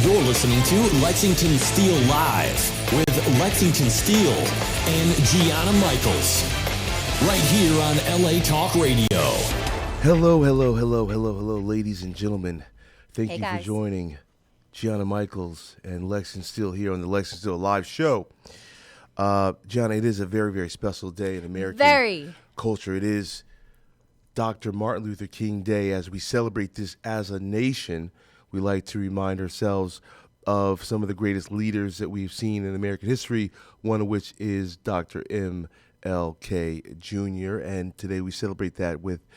You're listening to Lexington Steele Live with Lexington Steele and Gianna Michaels. Right here on LA Talk Radio. Hello, ladies and gentlemen. Thank you guys. for joining Gianna Michaels and Lexington Steele here on the Lexington Steele Live Show. Gianna, it is a very, very special day in American culture. It is Dr. Martin Luther King Day. As we celebrate this as a nation, we like to remind ourselves of some of the greatest leaders that we've seen in American history, one of which is Dr. MLK Jr. And today we celebrate that with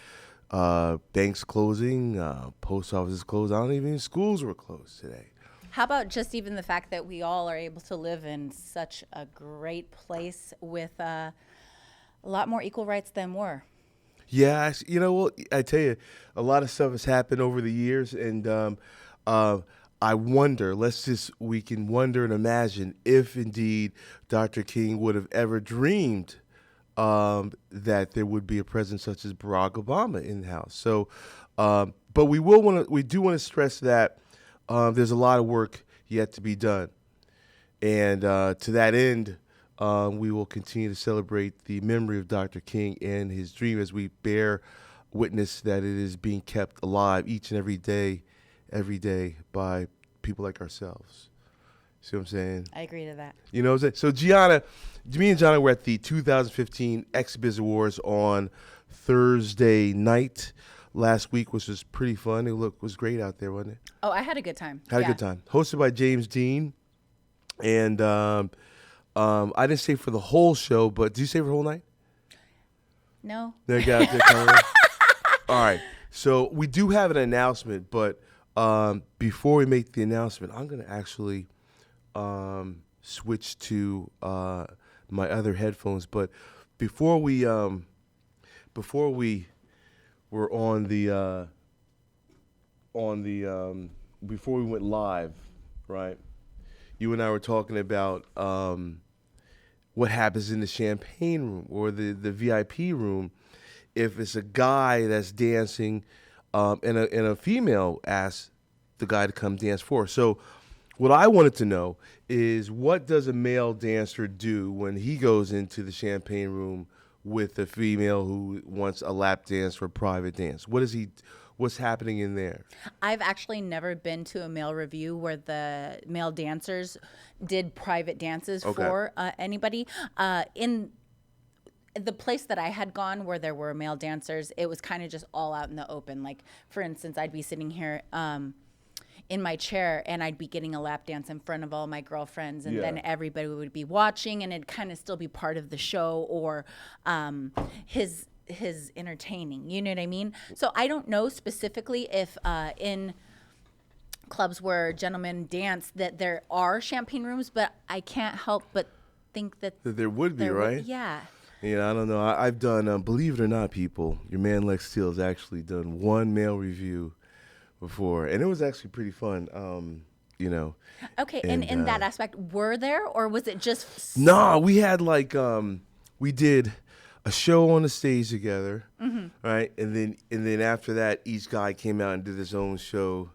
banks closing, post offices closed. I don't even think schools were closed today. How about just even the fact that we all are able to live in such a great place with a lot more equal rights than were? Yeah, well, I tell you, a lot of stuff has happened over the years, and I wonder, we can wonder and imagine if indeed Dr. King would have ever dreamed that there would be a president such as Barack Obama in the House. So, but we do want to stress that there's a lot of work yet to be done, and to that end, we will continue to celebrate the memory of Dr. King and his dream as we bear witness that it is being kept alive each and every day by people like ourselves. See what I'm saying? I agree to that. You know what I'm saying? So Gianna, me and Gianna were at the 2015 XBiz Awards on Thursday night last week, which was pretty fun. It was great out there, wasn't it? Oh, I had a good time. Had a good time. Hosted by James Dean. And I didn't stay for the whole show, but did you stay for the whole night? No. There you go. All right. So we do have an announcement, but before we make the announcement, I'm going to actually switch to my other headphones. But before we were before we went live, right? You and I were talking about what happens in the champagne room or the VIP room if it's a guy that's dancing and a female asks the guy to come dance for her. So what I wanted to know is, what does a male dancer do when he goes into the champagne room with a female who wants a lap dance or a private dance? What's happening in there? I've actually never been to a male review where the male dancers did private dances for anybody. In the place that I had gone where there were male dancers, it was kind of just all out in the open. Like, for instance, I'd be sitting here in my chair and I'd be getting a lap dance in front of all my girlfriends, and then everybody would be watching, and it'd kind of still be part of the show or his entertaining, you know what I mean? So I don't know specifically if in clubs where gentlemen dance that there are champagne rooms, but I can't help but think that there would be, right? Yeah. Yeah, I don't know. I've done, believe it or not, people, your man Lex Steele has actually done one male review before, and it was actually pretty fun, Okay, and in that aspect, were there, or was it just... No, we had we did a show on the stage together, right? And then after that, each guy came out and did his own show.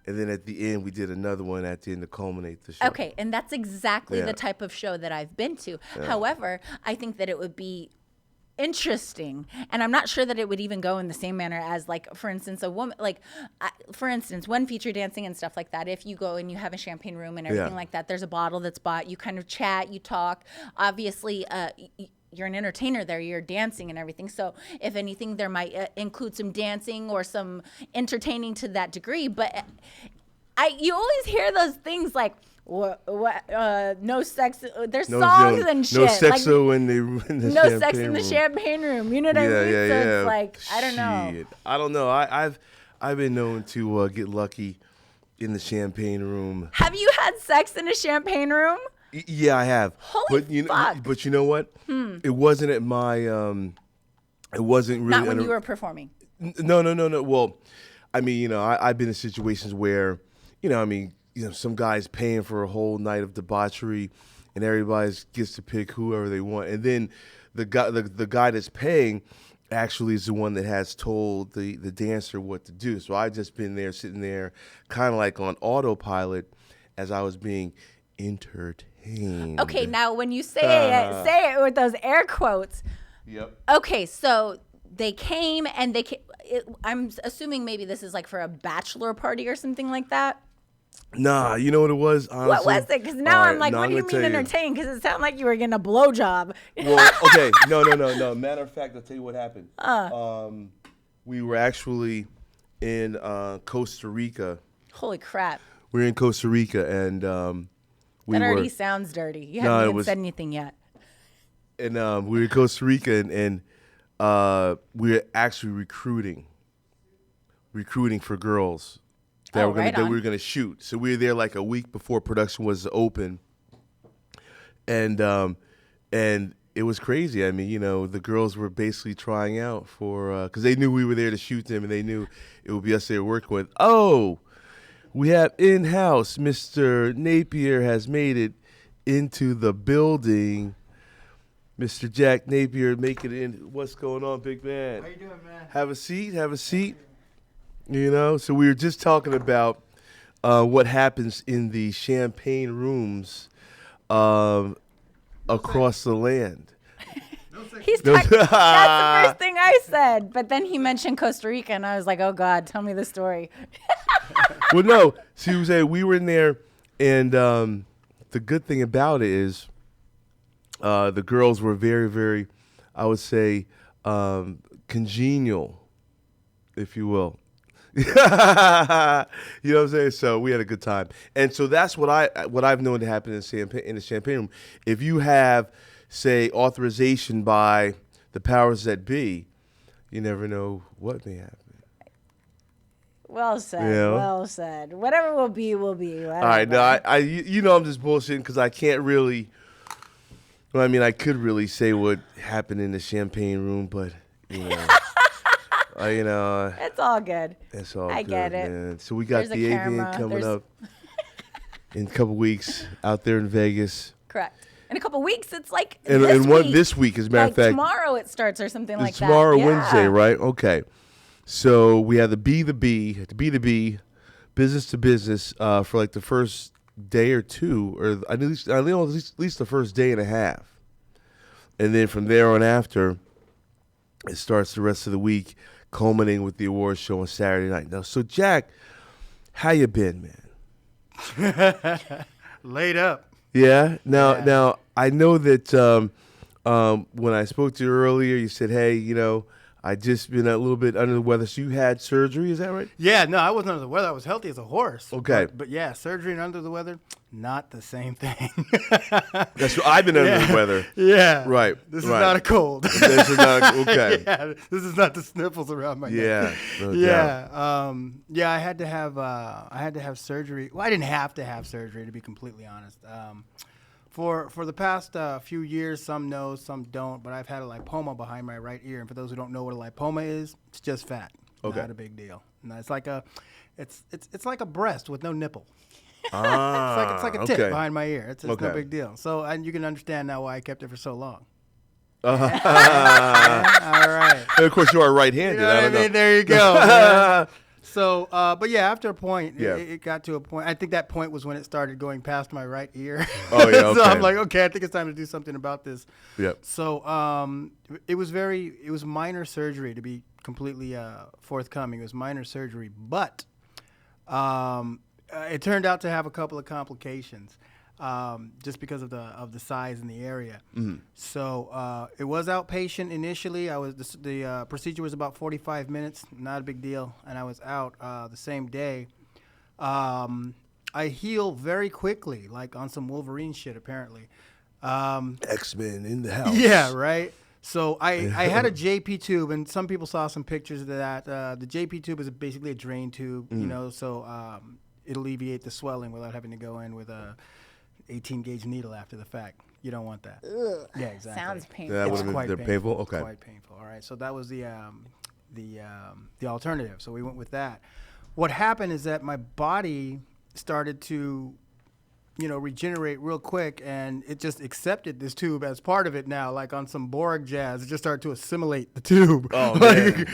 And then at the end, we did another one at the end to culminate the show. Okay, and that's exactly the type of show that I've been to. Yeah. However, I think that it would be interesting, and I'm not sure that it would even go in the same manner as, like, for instance, a woman, like, for instance, when feature dancing and stuff like that, if you go and you have a champagne room and everything like that, there's a bottle that's bought, you kind of chat, you talk. Obviously, you're an entertainer there, you're dancing and everything. So if anything, there might include some dancing or some entertaining to that degree. But you always hear those things like, no sex, there's songs and shit. No sexo in the no champagne sex in the room. champagne room. You know what I mean? So it's like, I don't know. I don't know. I've been known to get lucky in the champagne room. Have you had sex in a champagne room? Yeah, I have. Holy fuck. But you know what? It wasn't at my, it wasn't really. Not when you were performing. No. Well, I mean, I've been in situations where, some guys paying for a whole night of debauchery and everybody gets to pick whoever they want. And then the guy that's paying actually is the one that has told the dancer what to do. So I've just been there, sitting there, kind of like on autopilot, as I was being entertained. Okay, now when you say it with those air quotes. Yep. Okay, so they came and I'm assuming maybe this is like for a bachelor party or something like that. Nah, you know what it was? Honestly? What was it? Because now I'm like, what do you mean entertain? Because it sounded like you were getting a blowjob. Well, okay, no. Matter of fact, I'll tell you what happened. We were actually in Costa Rica. Holy crap! We were in Costa Rica, and that already sounds dirty. You haven't even said anything yet. And we were in Costa Rica, and we were actually recruiting for girls that we were gonna shoot. So we were there like a week before production was open, and it was crazy. I mean, you know, the girls were basically trying out for because they knew we were there to shoot them, and they knew it would be us they were working with. Oh, we have in-house Mr. Napier has made it into the building. Mr. Jack Napier, make it in. What's going on, big man? How you doing, man? Have a seat. You know, so we were just talking about what happens in the champagne rooms across the land. That's the first thing I said. But then he mentioned Costa Rica, and I was like, oh, God, tell me the story. Well, no. See, we were in there, and the good thing about it is the girls were very, very, I would say, congenial, if you will. You know what I'm saying? So we had a good time, and so that's what I've known to happen in the champagne room. If you have, say, authorization by the powers that be, you never know what may happen. Well said. You know? Well said. Whatever will be, will be. Whatever. All right, now you know I'm just bullshitting because I can't really. Well, I mean, I could really say what happened in the champagne room, but you know. It's all good. It's all I good, get it. man. So we got There's the a avian camera. coming up in a couple weeks out there in Vegas. Correct. In a couple weeks, it's like And this week, as a matter of fact. Tomorrow it starts or something like that. Tomorrow, Yeah. Wednesday, right? Okay. So we have the B2B, business to business for like the first day or two, or at least the first day and a half. And then from there on after, it starts the rest of the week, culminating with the awards show on Saturday night. Now, so Jack, how you been, man? Laid up. Yeah. Now I know that when I spoke to you earlier, you said, "Hey, you know, I just been a little bit under the weather." So you had surgery, is that right? Yeah, no, I wasn't under the weather. I was healthy as a horse. Okay. But yeah, surgery and under the weather, not the same thing. That's what I've been under the weather. Yeah. Right. This is not a cold. This is not okay. Yeah, this is not the sniffles around my neck. Yeah. No doubt. Yeah. I had to have surgery. Well, I didn't have to have surgery, to be completely honest. For the past few years, some know, some don't, but I've had a lipoma behind my right ear. And for those who don't know what a lipoma is, it's just fat. Okay. Not a big deal. No, it's like a breast with no nipple. Ah, it's like a tip okay. behind my ear. It's Okay. no big deal. So, and you can understand now why I kept it for so long. Uh-huh. All right. And of course, you are right-handed. You know what I don't know. mean? There you go. Man. So, but yeah, after a point, Yeah. it got to a point. I think that point was when it started going past my right ear. Oh, yeah, So okay. I'm like, okay, I think it's time to do something about this. Yep. So, it was minor surgery, to be completely forthcoming. It was minor surgery, but it turned out to have a couple of complications. Just because of the size in the area. Mm-hmm. So it was outpatient initially. The procedure was about 45 minutes, not a big deal, and I was out the same day. I heal very quickly, like on some Wolverine shit, apparently. X-Men in the house. Yeah, right. So I had a JP tube, and some people saw some pictures of that. The JP tube is basically a drain tube, you know, so it alleviate the swelling without having to go in with a 18-gauge needle after the fact. You don't want that. Ugh. Yeah, exactly. Sounds painful. That It's would've quite been painful? Okay. It's quite painful. All right. So that was the alternative. So we went with that. What happened is that my body started to regenerate real quick, and it just accepted this tube as part of it now, like on some Borg jazz. It just started to assimilate the tube. Oh, man.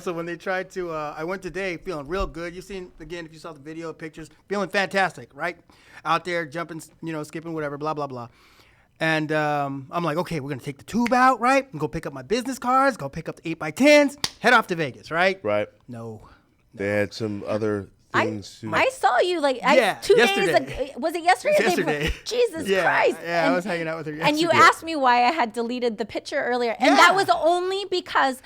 So when they tried to, I went today feeling real good. You've seen, again, if you saw the video, pictures, feeling fantastic, right? Out there jumping, skipping, whatever, blah, blah, blah. And I'm like, okay, we're going to take the tube out, right? And go pick up my business cards, go pick up the 8x10s, head off to Vegas, right? Right. No. They had some other things. I saw you 2 yesterday. days ago. Was it yesterday? Yesterday. Jesus Christ. Yeah, I was hanging out with her yesterday. And you asked me why I had deleted the picture earlier. And that was only because,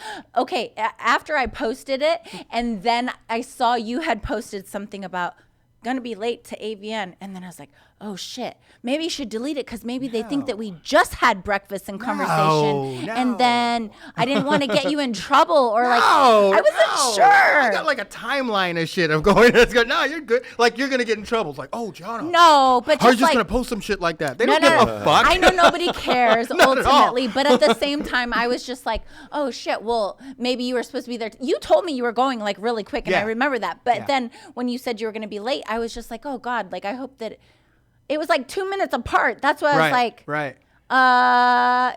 after I posted it, and then I saw you had posted something about going to be late to AVN. And then I was like, oh, shit. Maybe you should delete it because maybe they think that we just had breakfast and conversation. No. And then I didn't want to get you in trouble or I wasn't sure. I got like a timeline of shit of going. No, you're good. Like you're gonna get in trouble. It's like, oh, Gianna. No, but how are you just gonna post some shit like that? They don't give a fuck. I know nobody cares Not at all. ultimately, but at the same time, I was just like, oh shit. Well, maybe you were supposed to be there. You told me you were going like really quick, and I remember that. But then when you said you were gonna be late, I was just like, oh God, like I hope that. It was like 2 minutes apart. That's why I was like, right.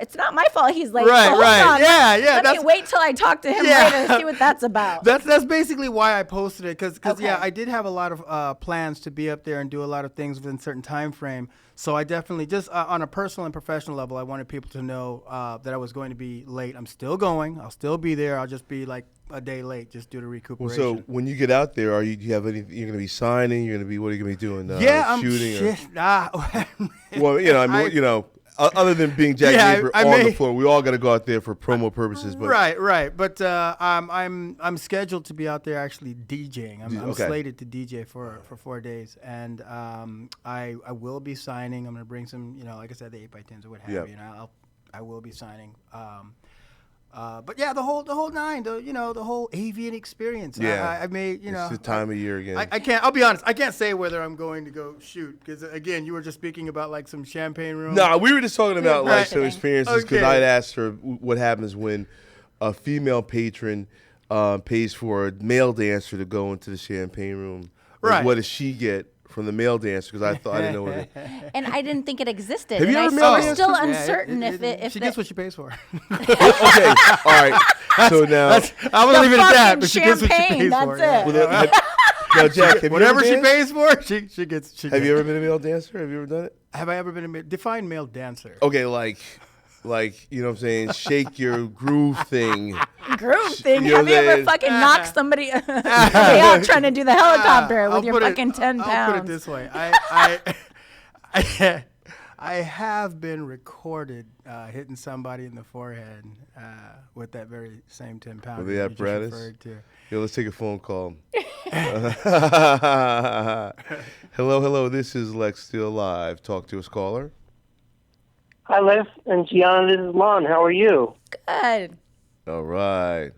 It's not my fault he's late. Right, so hold right. on. Yeah. Let me wait till I talk to him later to see what that's about. That's basically why I posted it because Okay. I did have a lot of plans to be up there and do a lot of things within a certain time frame. So I definitely just on a personal and professional level, I wanted people to know that I was going to be late. I'm still going. I'll still be there. I'll just be like a day late just due to recuperation. Well, so when you get out there, do you have anything? You're going to be signing. You're going to be what are you going to be doing? I'm shooting. Well, Other than being Jack Napier on the floor, we all got to go out there for promo purposes. But right. But I'm scheduled to be out there actually DJing. I'm slated to DJ for 4 days, and I will be signing. I'm gonna bring some, like I said, the 8x10s or what have you. I will be signing. But yeah, the whole nine, the whole avian experience. Yeah, I made, it's the time of year again. I can't. I'll be honest. I can't say whether I'm going to go shoot because again, you were just speaking about like some champagne room. No, we were just talking about like some experiences because Okay. I'd asked her what happens when a female patron pays for a male dancer to go into the champagne room. Like, Right. what does she get from the male dancer? Because I didn't know what it. And I didn't think it existed. Have you and ever I met was a still dancer? uncertain if she gets what she pays for. Okay, all right. So now, I'm gonna leave it at that. fucking But she gets what she champagne, pays that's for. it. now Jack, have Whatever you she ever danced? pays for, she gets. Have you ever been a male dancer? Have you ever done it? Have I ever been a define male dancer? Okay, like you know what I'm saying, shake your groove thing. Groove thing. You know Have you ever that- fucking knocked somebody out trying to do the helicopter with I'll your put fucking 10 pounds? I'll put it this way. I have been recorded hitting somebody in the forehead with that very same 10 pounds. With the that you just apparatus? referred to. Yo, let's take a phone call. Hello. This is Lex Steele Live. Talk to us, caller. Hi, Les and Gianna. This is Lon. How are you? Good. All right.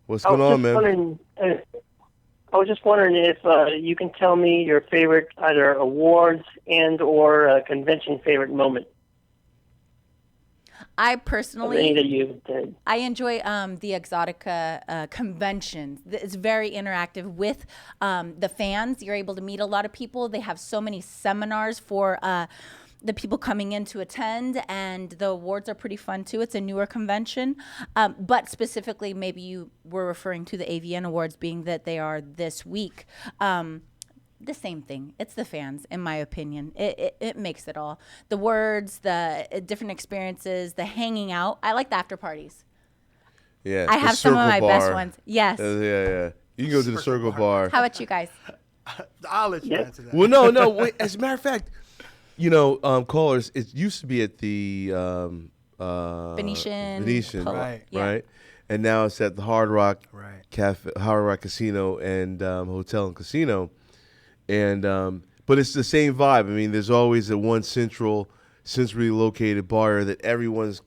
What's going on, man? I was just wondering if you can tell me your favorite either awards and or convention favorite moment. I Of any personally, that you did. I enjoy the Exotica conventions. It's very interactive with the fans. You're able to meet a lot of people. They have so many seminars for the people coming in to attend, and the awards are pretty fun too. It's a newer convention, but specifically, maybe you were referring to the AVN Awards, being that they are this week. The same thing. It's the fans, in my opinion. It makes it all. The words, the different experiences, the hanging out. I like the after parties. Yeah. I the have some of my Circle best Bar. ones. Yes. Yeah. You can go to the Circle Bar. How about you guys? I'll let you Yeah. answer that. Well, no. Wait, as a matter of fact, callers, it used to be at the Venetian. right? Yeah. Right, and now it's at the Hard Rock Right. Cafe, Hard Rock Casino and Hotel and Casino, and but it's the same vibe. I mean, there's always a one centrally located bar that everyone's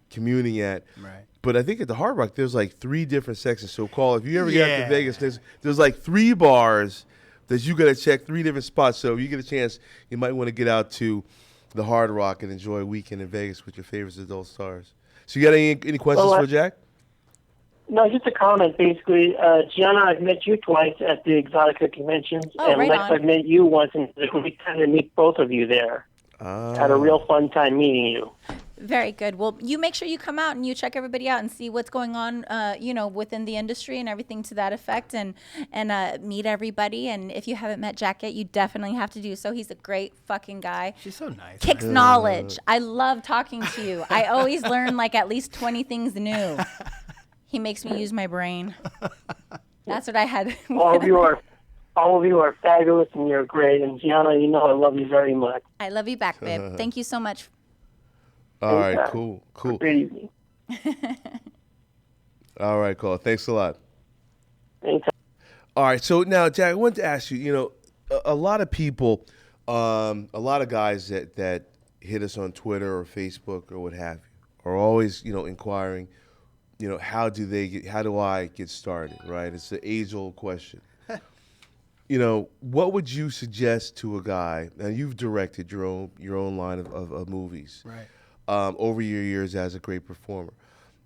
communing at. Right. But I think at the Hard Rock, there's like 3 different sections. So, call if you ever get out Yeah. to Vegas, there's like 3 bars that you got to check, 3 different spots. So, if you get a chance, you might want to get out to the Hard Rock and enjoy a weekend in Vegas with your favorite adult stars. So, you got any questions Well, for Jack? No, just a comment, basically. Gianna, I've met you twice at the Exotica conventions, and right Lex, on. I've met you once, and it's a great time to meet both of you there. Had a real fun time meeting you. Very good. Well, you make sure you come out and you check everybody out and see what's going on, within the industry and everything to that effect, and meet everybody. And if you haven't met Jack yet, you definitely have to do so. He's a great fucking guy. She's so nice. Kicks knowledge. I love talking to you. I always learn like at least 20 things new. He makes me use my brain. That's what I had. All of you are fabulous, and you're great. And Gianna, you know I love you very much. I love you back, babe. Thank you so much. All right, cool. Great evening. All right, cool. Thanks a lot. Anytime. All right, so now, Jack, I wanted to ask you, a lot of people, a lot of guys that hit us on Twitter or Facebook or what have you are always, inquiring, how do I get started, right? It's the age-old question. What would you suggest to a guy? Now, you've directed your own line of movies, Right. Over your years as a great performer.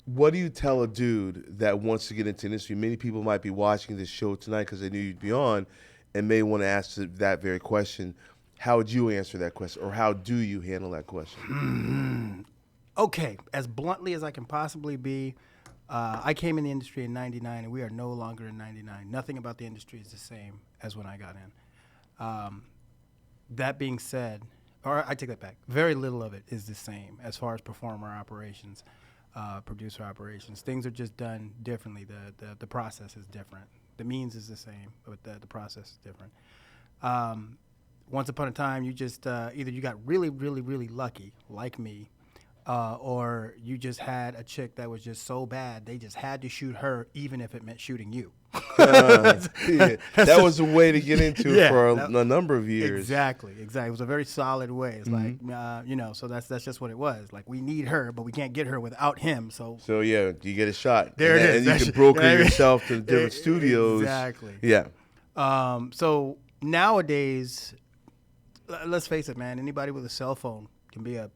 What do you tell a dude that wants to get into the industry? Many people might be watching this show tonight because they knew you'd be on and may want to ask that very question. How would you answer that question, or how do you handle that question? Okay, as bluntly as I can possibly be, I came in the industry in 99, and we are no longer in 99. Nothing about the industry is the same as when I got in. That being said, or I take that back, very little of it is the same as far as performer operations, producer operations. Things are just done differently. The process is different. The means is the same, but the process is different. Once upon a time, you just either you got really, really, really lucky, like me, or you just had a chick that was just so bad they just had to shoot her, even if it meant shooting you. That was a way to get into it for a number of years. Exactly. It was a very solid way. It's like, so that's just what it was. Like, we need her, but we can't get her without him. So yeah, you get a shot. There it is. And you can broker yourself to different studios. Exactly. Yeah. So nowadays, let's face it, man. Anybody with a cell phone can be a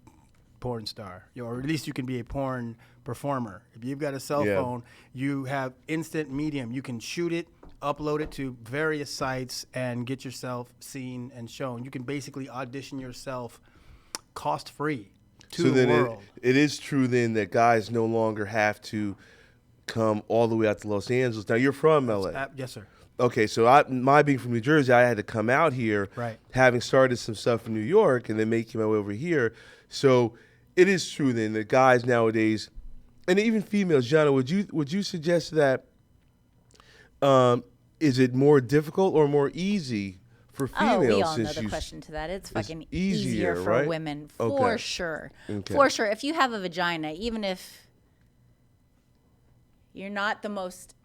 porn star, or at least you can be a porn performer. If you've got a cell phone, you have instant medium. You can shoot it, upload it to various sites, and get yourself seen and shown. You can basically audition yourself cost-free to the world. It is true then that guys no longer have to come all the way out to Los Angeles. Now, you're from LA. Yes, sir. Okay, so my being from New Jersey, I had to come out here, Right. having started some stuff in New York and then making my way over here. So it is true then that guys nowadays, and even females, Gianna, would you suggest that is it more difficult or more easy for females? We all know since the question to that. It's fucking easier, easier for right? women, Okay. for sure. Okay. For sure. If you have a vagina, even if you're not the most,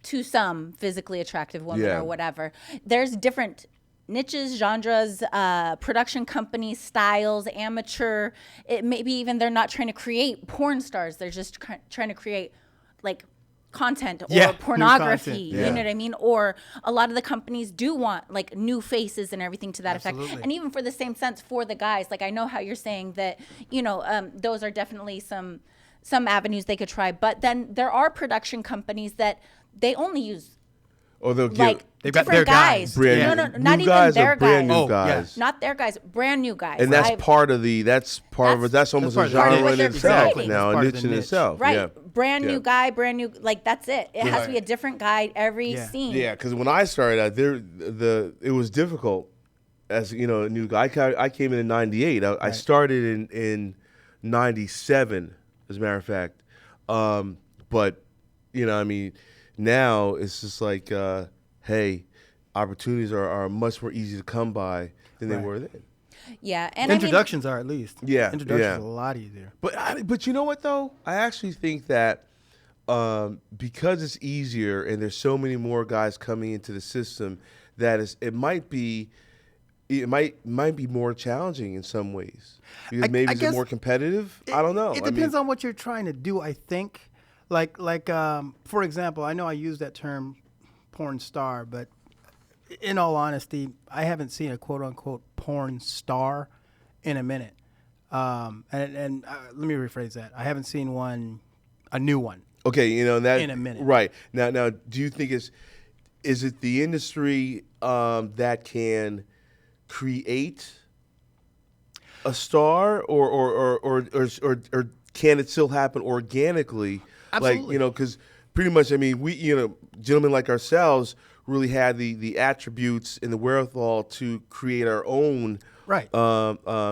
to some, physically attractive woman Yeah. or whatever, there's different niches, genres, production companies, styles, amateur. It maybe even they're not trying to create porn stars. They're just trying to create like content or Yeah, new pornography. content, You yeah. know what I mean? Or a lot of the companies do want like new faces and everything to that effect. Absolutely. And even for the same sense for the guys, like I know how you're saying that, those are definitely some avenues they could try. But then there are production companies that they only use Or they'll get like They've got different their guys. brand No, new not even guys their or brand guys. new Oh, guys. Not their guys, brand new guys. And that's I've- part of that's almost that's a part of the genre niche. in They're itself creating. now, That's a part of niche the in niche. itself. Right, Yeah. brand Yeah. new guy, brand new, like that's it. It has to be a different guy every Yeah. scene. Yeah, because when I started out it was difficult as a new guy. I came in '98. I started in '97, as a matter of fact. But now it's just like, hey, opportunities are much more easy to come by than they Right. were then. Yeah, and Introductions are at least. Yeah, Introductions yeah. are a lot easier. But you know what though? I actually think that because it's easier and there's so many more guys coming into the system, that it might be more challenging in some ways. Because maybe I it's guess more competitive. I don't know. It depends on what you're trying to do, I think. Like for example, I know I use that term porn star, but in all honesty, I haven't seen a quote unquote porn star in a minute. And let me rephrase that. I haven't seen a new one. Okay, that in a minute. Right now, do you think is it the industry that can create a star, or can it still happen organically? Absolutely. Like because pretty much, I mean, we gentlemen like ourselves really had the attributes and the wherewithal to create our own Right.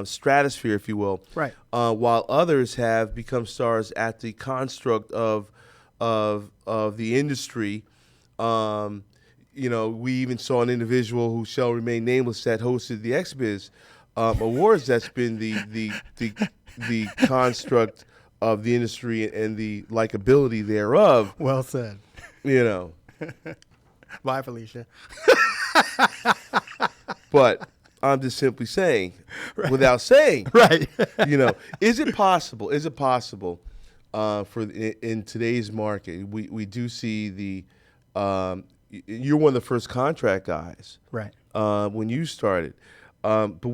Stratosphere, if you will. Right. While others have become stars at the construct of the industry. We even saw an individual who shall remain nameless that hosted the XBiz awards. That's been the construct of the industry and the likability thereof. Well said. Bye, Felicia. But I'm just simply saying, without saying, Right. Is it possible? Is it possible in today's market? We do see the you're one of the first contract guys, Right. When you started, but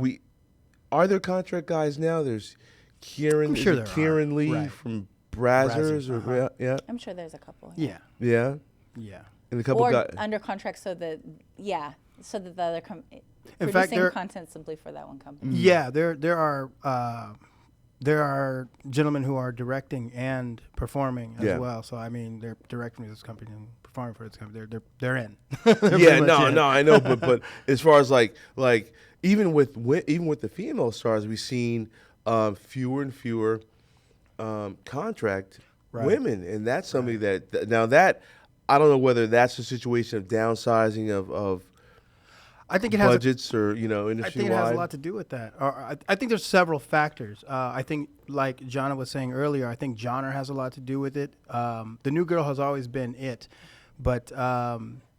are there contract guys now? There's Kieran. I'm sure is it there Kieran are. Lee Right. from Brazzers, or yeah, I'm sure there's a couple. Yeah. yeah, Yeah. and a couple Or guys. under contract so that the other In fact, producing content simply for that one company. Yeah, there are gentlemen who are directing and performing as Yeah. well. So I mean, they're directing for this company and performing for this company. They're in. Yeah, Pretty much no, in. no, I know, but as far as like even with the female stars, we've seen fewer and fewer contract Right. women, and that's something that I don't know whether that's a situation of downsizing of I think it has. budgets or industry I think it has a wide. lot to do with that. I think there's several factors. I think, like Jana was saying earlier, I think genre has a lot to do with it. The new girl has always been it, but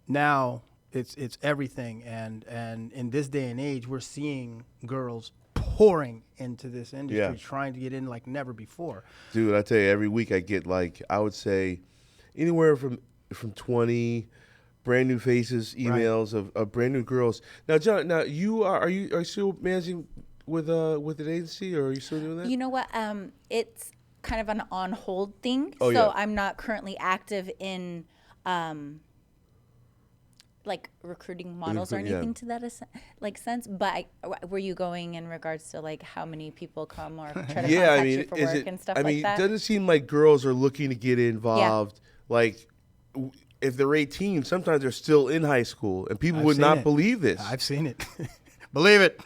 now it's everything. And in this day and age, we're seeing girls pouring into this industry, trying to get in like never before. Dude, I tell you, every week I get I would say anywhere from 20 brand new faces, emails of brand new girls. Now, John, are you still managing with an agency, or are you still doing that? You know what? It's kind of an on hold thing. Oh, so yeah. I'm not currently active in like recruiting models or anything to that sense. But were you going in regards to like how many people come or try to contact you for work and stuff like that? It doesn't seem like girls are looking to get involved. Like, if they're 18, sometimes they're still in high school, and people would not believe this. I've seen it. Believe it.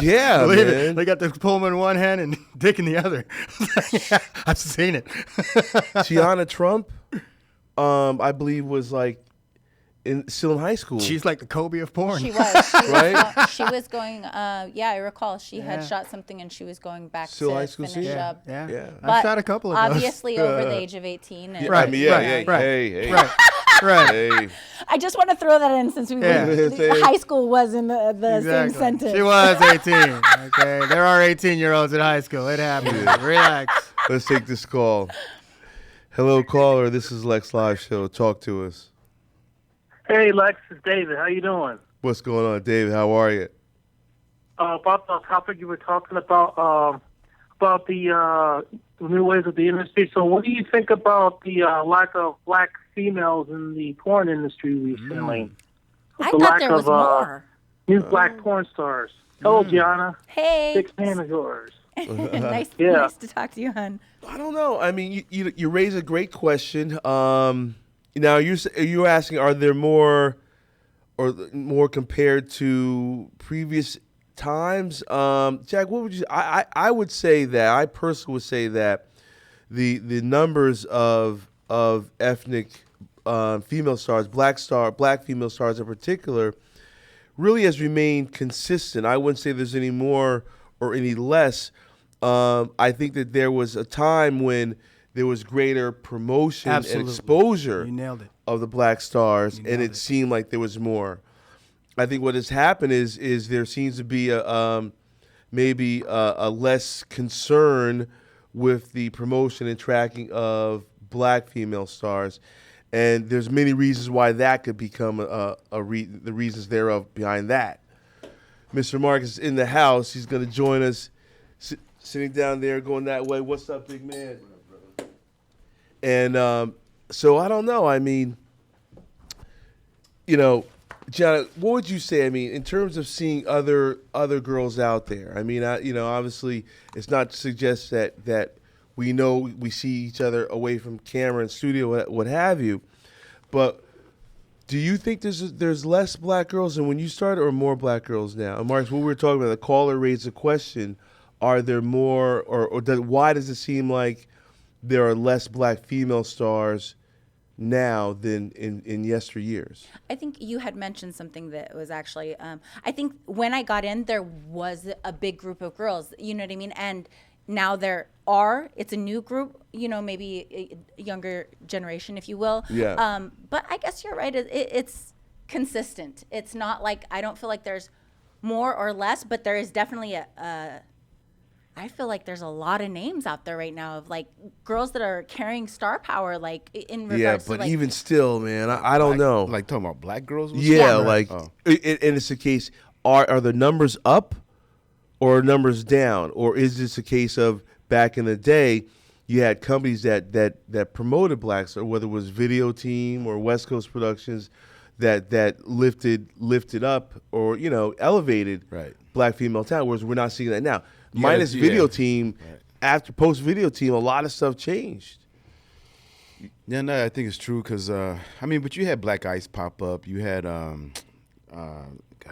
Yeah, Believe man. it. They got the Pullman in one hand and dick in the other. Yeah, I've seen it. Tiana Trump, I believe, was like still in high school. She's like the Kobe of porn. She was. Right? She was going, I recall she had shot something and she was going back Still high to school finish scene? up. Yeah. Yeah. But I've shot a couple of those. obviously over the age of 18. And, Right, I mean, yeah, right, right. Hey. Right. Hey. I just want to throw that in since high school was in the same sentence. She was 18. Okay. There are 18-year-olds in high school. It happens. Relax. Let's take this call. Hello, caller. This is Lex Live Show. Talk to us. Hey, Lex, it's David. How you doing? What's going on, David? How are you? About the topic you were talking about the new ways of the industry. So what do you think about the lack of black females in the porn industry recently? I The thought lack there was of, more. New black porn stars. Hello, Gianna. Hey. Big fan of yours. nice to talk to you, hon. I don't know. I mean, you raise a great question. Now you're asking, are there more compared to previous times? Jack, what would you? I would say that I personally would say that the numbers of ethnic female stars, black female stars in particular, really has remained consistent. I wouldn't say there's any more or any less. I think that there was a time when there was greater promotion and exposure You nailed it. of the black stars, and it seemed like there was more. I think what has happened is there seems to be maybe a less concern with the promotion and tracking of black female stars, and there's many reasons why that could become the reasons thereof behind that. Mr. Marcus is in the house. He's going to join us, sitting down there, going that way. What's up, big man? And So I don't know. I mean, John, what would you say? I mean, in terms of seeing other girls out there. I mean, obviously, it's not to suggest that we know we see each other away from camera and studio, what have you, but do you think there's less black girls than when you started, or more black girls now? And Marcus, what we were talking about, the caller raised a question: are there more, why does it seem like there are less black female stars now than in yesteryears? I think you had mentioned something that was actually, I think when I got in, there was a big group of girls, you know what I mean? And now it's a new group, maybe a younger generation, if you will. Yeah. But I guess you're right. It's consistent. It's not like, I don't feel like there's more or less, but there is definitely I feel like there's a lot of names out there right now of like girls that are carrying star power, like in regards to but even still, man, I don't know. Like talking about black girls? And it's a case, are the numbers up or numbers down? Or is this a case of back in the day, you had companies that promoted blacks, or whether it was Video Team or West Coast Productions that lifted up or, elevated black female talent, whereas we're not seeing that now. Minus Video Team, after post Video Team, a lot of stuff changed. Yeah, no, I think it's true because, but you had Black Ice pop up. You had, there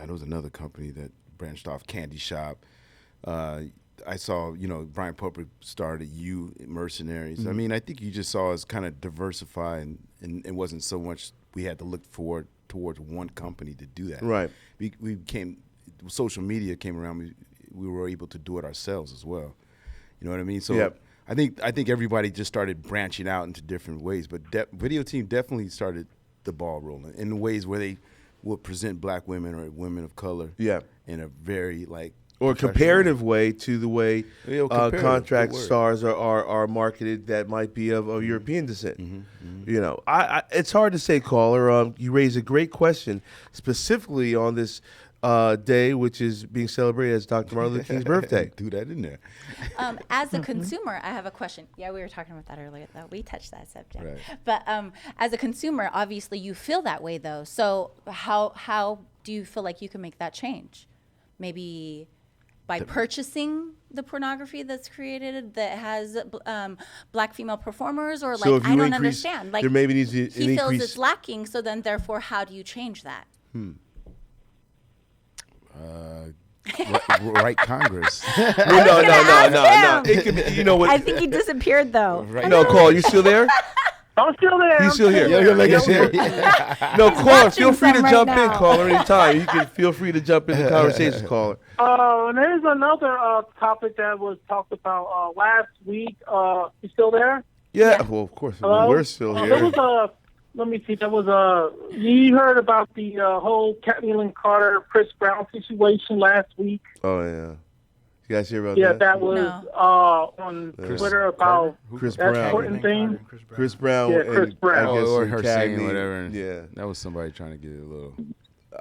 was another company that branched off, Candy Shop. I saw, Brian Popper started Mercenaries. Mm-hmm. I think you just saw us kind of diversify, and it wasn't so much we had to look towards one company to do that. Right. Social media came around, we were able to do it ourselves as well. You know what I mean? So yep. I think everybody just started branching out into different ways, but Video Team definitely started the ball rolling in ways where they would present black women or women of color in a very or comparative way to the way contract stars are marketed that might be of European descent. Mm-hmm, mm-hmm. I it's hard to say, caller. You raise a great question specifically on this day, which is being celebrated as Dr. Martin Luther King's birthday. Do that in there. As a consumer, I have a question. Yeah, we were talking about that earlier, though. We touched that subject. Right. But as a consumer, obviously you feel that way, though. So how do you feel like you can make that change? Maybe by purchasing the pornography that's created that has black female performers, or so I don't understand. There maybe needs to he feels it's lacking. So then, therefore, how do you change that? Right Congress. No. It could be, you know what? I think he disappeared, though. No, Call, you still there? I'm still there. He's still here. He's here. No, caller, feel free to jump in, caller, anytime. You can feel free to jump in the conversation, caller. There's another topic that was talked about last week. You still there? Yeah. Well, of course. We're still here. There was let me see. There was you heard about the whole Kathleen Carter, Chris Brown situation last week? Oh, yeah. You guys hear about that? Yeah, that was on Twitter about Chris that Brown. important thing. Chris Brown. Yeah, Chris Brown. I guess or her saying Cagney. whatever. Yeah. That was somebody trying to get a little.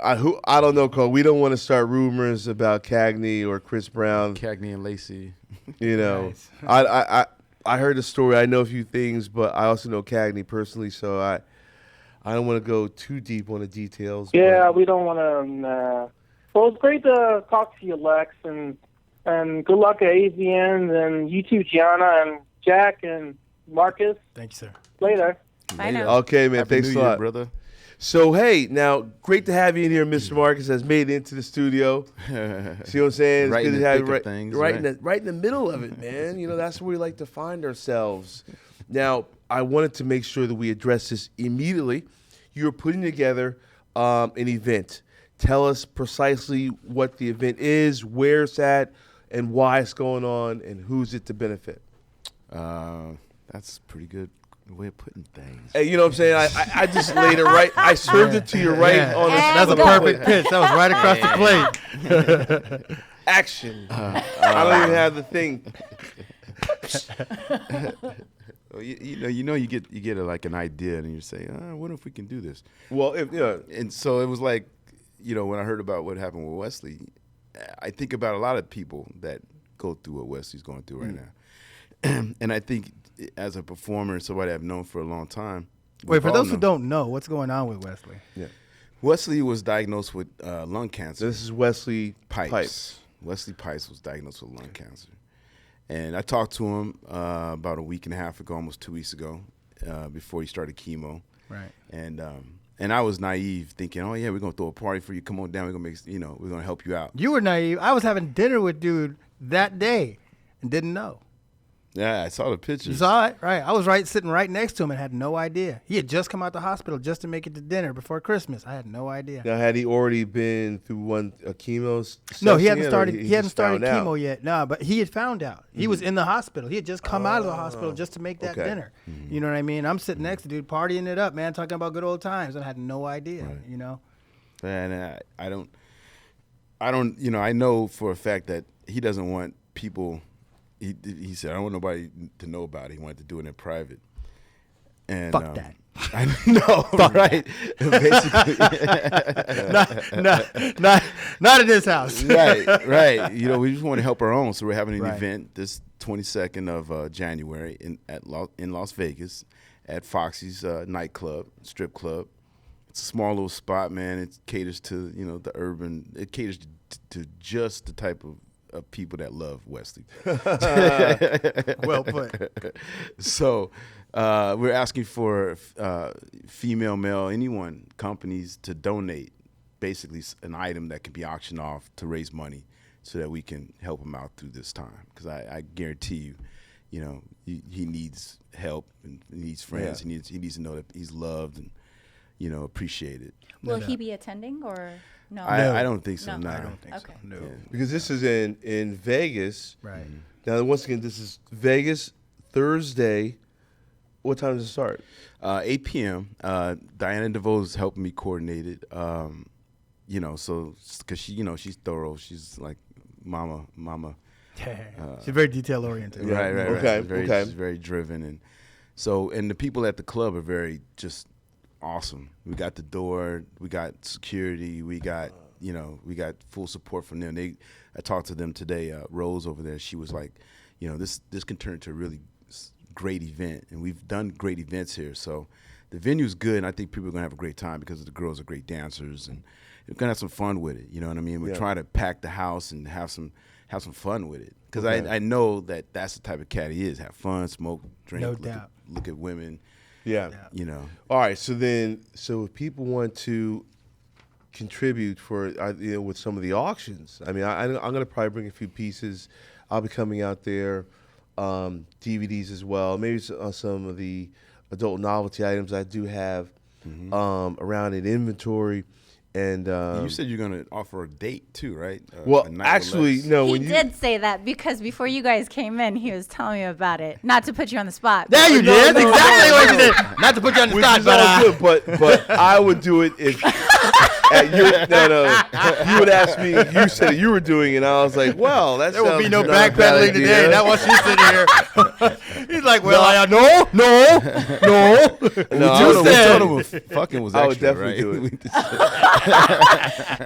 I don't know, Cole. We don't want to start rumors about Cagney or Chris Brown. Cagney and Lacey. Nice. I heard the story. I know a few things, but I also know Cagney personally, so I don't want to go too deep on the details. Yeah, we don't want to. Well, it's great to talk to you, Lex, and good luck at AVN, and you too, Gianna, and Jack, and Marcus. Thank you, sir. Later. Bye now. Okay, man. Happy Thanks New a Year, lot, brother. So, hey, now, great to have you in here. Mr. Marcus has made it into the studio. See what I'm saying? Right it's in good the to have thick you of things, right in the middle of it, man. That's where we like to find ourselves. Now, I wanted to make sure that we address this immediately. You're putting together an event. Tell us precisely what the event is, where it's at, and why it's going on, and who's it to benefit. That's pretty good way of putting things. Hey, you know what I'm saying? I just laid it right. I served it to you right on the That's a perfect pitch. That was right across the plate. Action. I don't even have the thing. Well, you get an idea, and you say, what if we can do this? Well, and so it was like, when I heard about what happened with Wesley, I think about a lot of people that go through what Wesley's going through right now. And I think as a performer, somebody I've known for a long time, Wait, for all those who know. don't know, what's going on with Wesley? Yeah. Wesley was diagnosed with lung cancer. This is Wesley Pipes. Pipes. Wesley Pipes was diagnosed with lung cancer. And I talked to him about a week and a half ago, almost 2 weeks ago, before he started chemo. Right. And I was naive, thinking, oh yeah, we're gonna throw a party for you. Come on down. We're gonna we're gonna help you out. You were naive. I was having dinner with dude that day and didn't know. Yeah, I saw the pictures. You saw it? Right. I was sitting right next to him and had no idea. He had just come out the hospital just to make it to dinner before Christmas. I had no idea. Now, had he already been through a chemo No, he session hadn't yet, or started. He hadn't just started found out? chemo yet. No, but he had found out. He was in the hospital. He had just come out of the hospital just to make that okay. dinner. You know what I mean? I'm sitting next to dude, partying it up, man, talking about good old times, and I had no idea. Right. You know. And I don't. I know for a fact that he doesn't want people. He said, I don't want nobody to know about it. He wanted to do it in private. And Fuck that. I know, right? Basically, not in this house. right. We just want to help our own, so we're having an Right. event this 22nd of January in Las Vegas at Foxy's nightclub, strip club. It's a small little spot, man. It caters to the urban. It caters to just the type of people that love Wesley. Well put. So we're asking for female, male, anyone, companies to donate basically an item that can be auctioned off to raise money so that we can help him out through this time. Because I guarantee you, he needs help and he needs friends. Yeah. He needs to know that he's loved and appreciated. Will he be attending or no? I don't think so. No. No. I don't think so. Okay. No. Yeah. Because this is in Vegas. Right. Now, once again, this is Vegas, Thursday. What time does it start? 8 p.m. Diana DeVoe is helping me coordinate it. So because she's thorough. She's like mama. She's very detail oriented. Right. Okay, She's very driven, and the people at the club are very just awesome. We got the door, we got security, we got full support from them. I talked to them today. Rose over there, she was like, this can turn into a really great event, and we've done great events here. So the venue's good, and I think people are gonna have a great time because the girls are great dancers, and we're gonna have some fun with it. You know what I mean? We're trying to pack the house and have some fun with it because I know that's the type of cat he is. Have fun, smoke, drink, No doubt. look at women. Yeah. All right. So if people want to contribute for with some of the auctions, I mean, I'm going to probably bring a few pieces. I'll be coming out there, DVDs as well. Maybe some of the adult novelty items I do have around in inventory. And you said you're going to offer a date too, right? well, a night with actually, Lex. no. He When you did say that because before you guys came in, he was telling me about it. Not to put you on the spot. There you did. That's exactly what you did. Not to put you on the which spot, is all good, but but I would do it if you would ask me. You said you were doing it, and I was like, well, that's there will be no not a bad backpedaling today. idea. That was she's sitting here. He's like, well, no. No, You said- told him fucking was I would extra, definitely right? do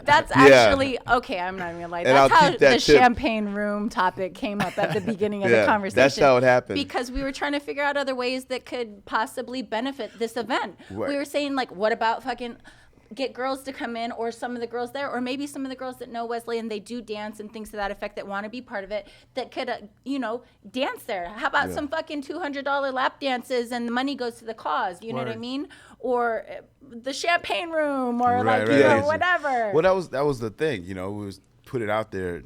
That's Yeah. actually okay. I'm not even gonna lie. And That's I'll how keep that the tip. champagne room topic came up at the beginning of Yeah, the conversation. that's how it happened. Because we were trying to figure out other ways that could possibly benefit this event. Right. We were saying like, what about fucking get girls to come in, or some of the girls there, or maybe some of the girls that know Wesley and they do dance and things to that effect that want to be part of it that could, dance there. How about some fucking $200 lap dances and the money goes to the cause? You know what I mean? Or the champagne room, or Right, like right. whatever. Well, that was the thing. We was put it out there.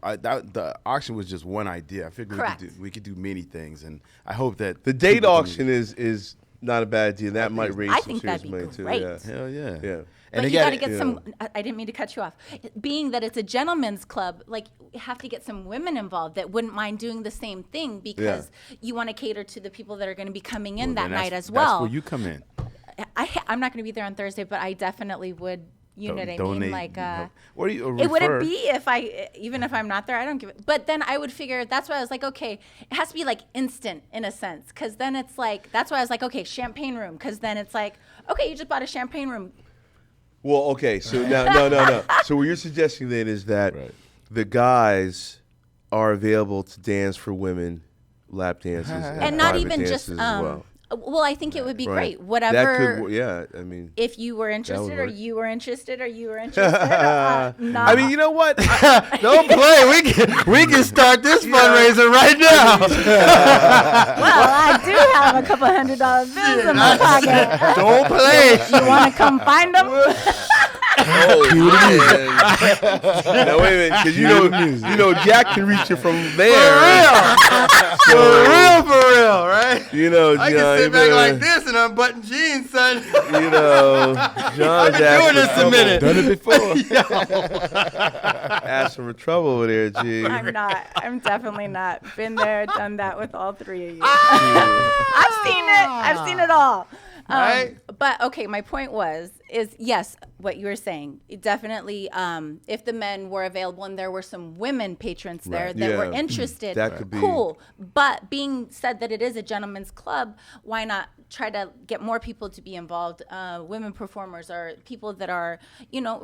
The auction was just one idea. I figured Correct. we could do many things, and I hope that The date people can- auction is not a bad idea. That might raise I some think serious that'd be money too. great. Yeah. Hell yeah. Yeah. But And you got to again, get some. I didn't mean to cut you off. Being that it's a gentleman's club, like you have to get some women involved that wouldn't mind doing the same thing because you want to cater to the people that are going to be coming in that then night that's- as well. That's where you come in. I'm not going to be there on Thursday, but I definitely would. You know what I mean? Donate, Like, help. Or it refer. wouldn't be even if I'm not there. I don't give it. But then I would figure that's why I was like, okay, it has to be like instant in a sense, because then it's like that's why I was like, okay, champagne room, because then it's like, okay, you just bought a champagne room. Well, okay. So now, no. So what you're suggesting then is that Right. the guys are available to dance for women, lap dances, And not private even just dances as well. Well, I think it would be Right. great. Whatever. That could, yeah. I mean, If you were interested, or work. you were interested, or you were interested, I mean, you know what? Don't play. We can start this fundraiser right now. well, I do have a couple $100 bills in my pocket. Don't play. You want to come find them? Oh, man. No, wait a minute, because you know, Jack can reach it from there. For real, right? You know, I John, can you sit back better- like this and unbutton jeans, son. You know, John's I've been doing this a minute. Done it before. asking for trouble over there, G. I'm not. I'm definitely not. Been there, done that with all three of you. I've seen it. I've seen it all. Right. But okay, my point is yes, what you were saying. Definitely, if the men were available and there were some women patrons there Right. that Yeah. were interested, That could be- cool. But being said that it is a gentleman's club, why not try to get more people to be involved? Women performers or people that are,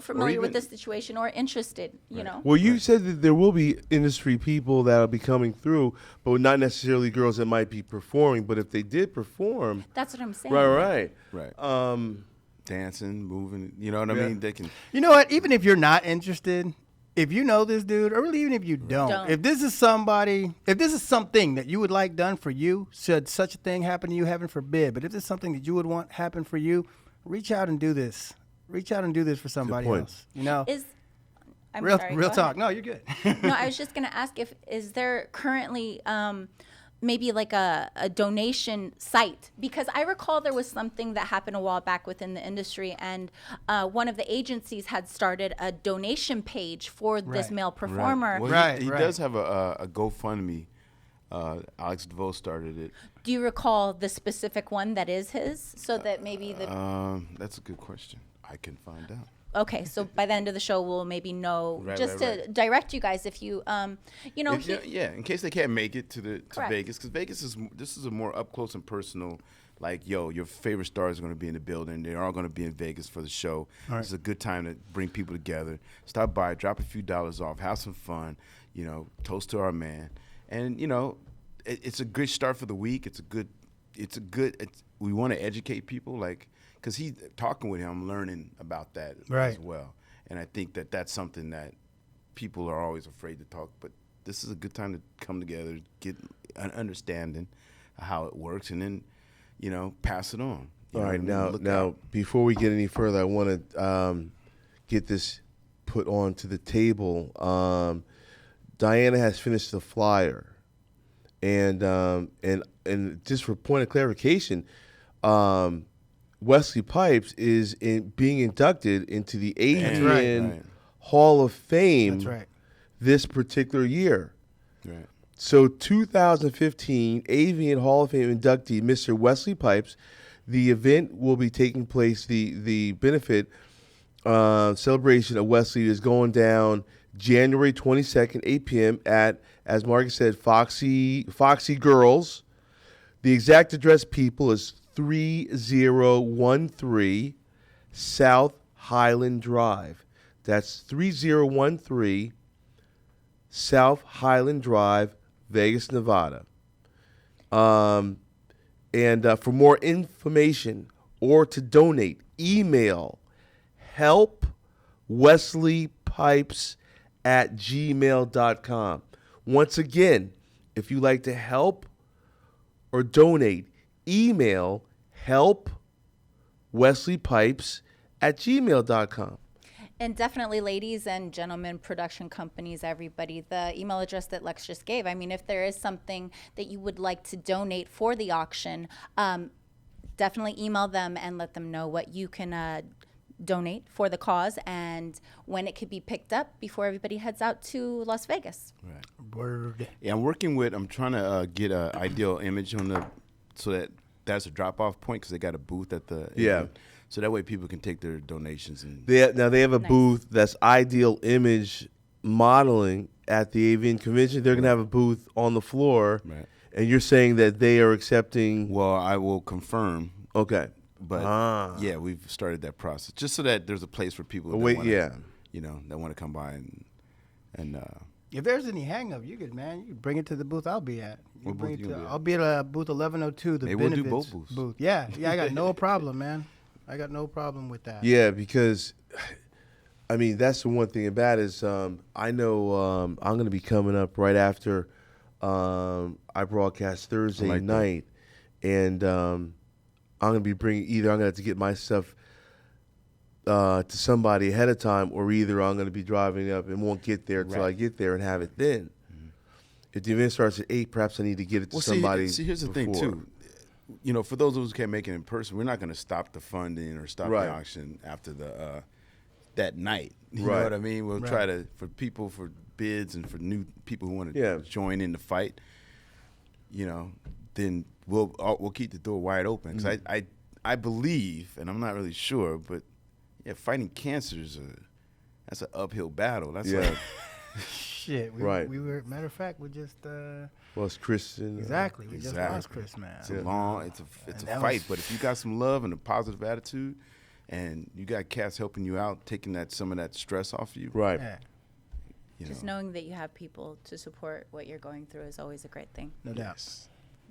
familiar with even- the situation or interested, you know. Well, you said that there will be industry people that will be coming through, but not necessarily girls that might be performing. But if they did perform, That's what I'm saying. right. Right. Dancing, moving. You know what I Yeah. mean? They can. You know what? Even if you're not interested, if you know this dude, or really even if you don't, if this is something that you would like done for you, should such a thing happen to you, heaven forbid, but if it's something that you would want happen for you, reach out and do this. Reach out and do this for somebody point. else. You know, I'm real sorry, real go talk. ahead. No, you're good. No, I was just going to ask is there currently maybe like a donation site? Because I recall there was something that happened a while back within the industry, and one of the agencies had started a donation page for this Right. male performer. Well, he Right. does have a GoFundMe. Alex DeVoe started it. Do you recall the specific one that is his? So that maybe That's a good question. I can find out. Okay, so by the end of the show, we'll maybe know Right, just right, to direct you guys if you, In case they can't make it to Correct. Vegas, because this is a more up close and personal. Like, your favorite stars are going to be in the building. They're all going to be in Vegas for the show. It's a good time to bring people together. Stop by, drop a few dollars off, have some fun. Toast to our man, and it's a good start for the week. We want to educate people, like. Because he's talking with him, I'm learning about that as well. And I think that that's something that people are always afraid to talk. But this is a good time to come together, get an understanding of how it works, and then, pass it on. All right, now, before we get any further, I want to get this put onto the table. Diana has finished the flyer, and just for point of clarification, Wesley Pipes is being inducted into the Adrian Hall of Fame this particular year. Right. So 2015 Avian Hall of Fame inductee, Mr. Wesley Pipes. The event will be taking place, the benefit celebration of Wesley is going down January 22nd, 8 p.m. at, as Margaret said, Foxy Girls. The exact address, people, is 3013 South Highland Drive. That's 3013 South Highland Drive, Vegas, Nevada. And for more information or to donate, email helpwesleypipes@gmail.com. Once again, if you'd like to help or donate, email helpwesleypipes@gmail.com. And definitely, ladies and gentlemen, production companies, everybody, the email address that Lex just gave. I mean, if there is something that you would like to donate for the auction, definitely email them and let them know what you can donate for the cause and when it could be picked up before everybody heads out to Las Vegas. Right. Word. Yeah, I'm trying to get an ideal image so that's a drop-off point because they got a booth at the event. So that way people can take their donations. Now they have a booth that's ideal image modeling at the Avian Convention. They're going to have a booth on the floor. Right. And you're saying that they are accepting. Well, I will confirm. Okay. But yeah, we've started that process just so that there's a place for people that want to come by and If there's any hang up, you could bring it to the booth I'll be at. What booth you gonna be at? I'll be at booth 1102, the Maybe we'll do benefits both booths. booth. Yeah, I got no problem, man. I got no problem with that. Yeah, because I mean that's the one thing about it is I know I'm going to be coming up right after I broadcast Thursday night, and I'm going to be bringing I'm going to have to get my stuff to somebody ahead of time, or either I'm going to be driving up and won't get there until I get there and have it then. Mm-hmm. If the event starts at 8, perhaps I need to get it to somebody. See, here's the thing too. For those of us who can't make it in person, we're not going to stop the funding or stop the auction after that night. You know what I mean? We'll try to for bids and for new people who want to join in the fight. Then we'll keep the door wide open because I believe, and I'm not really sure, but fighting cancer that's an uphill battle. That's like shit. We were matter of fact we just it's Kristen. Exactly. We just lost Chris, man. It's it's a fight, but if you got some love and a positive attitude, and you got cats helping you out, taking some of that stress off you, right? Yeah. Just knowing that you have people to support what you're going through is always a great thing. No doubt.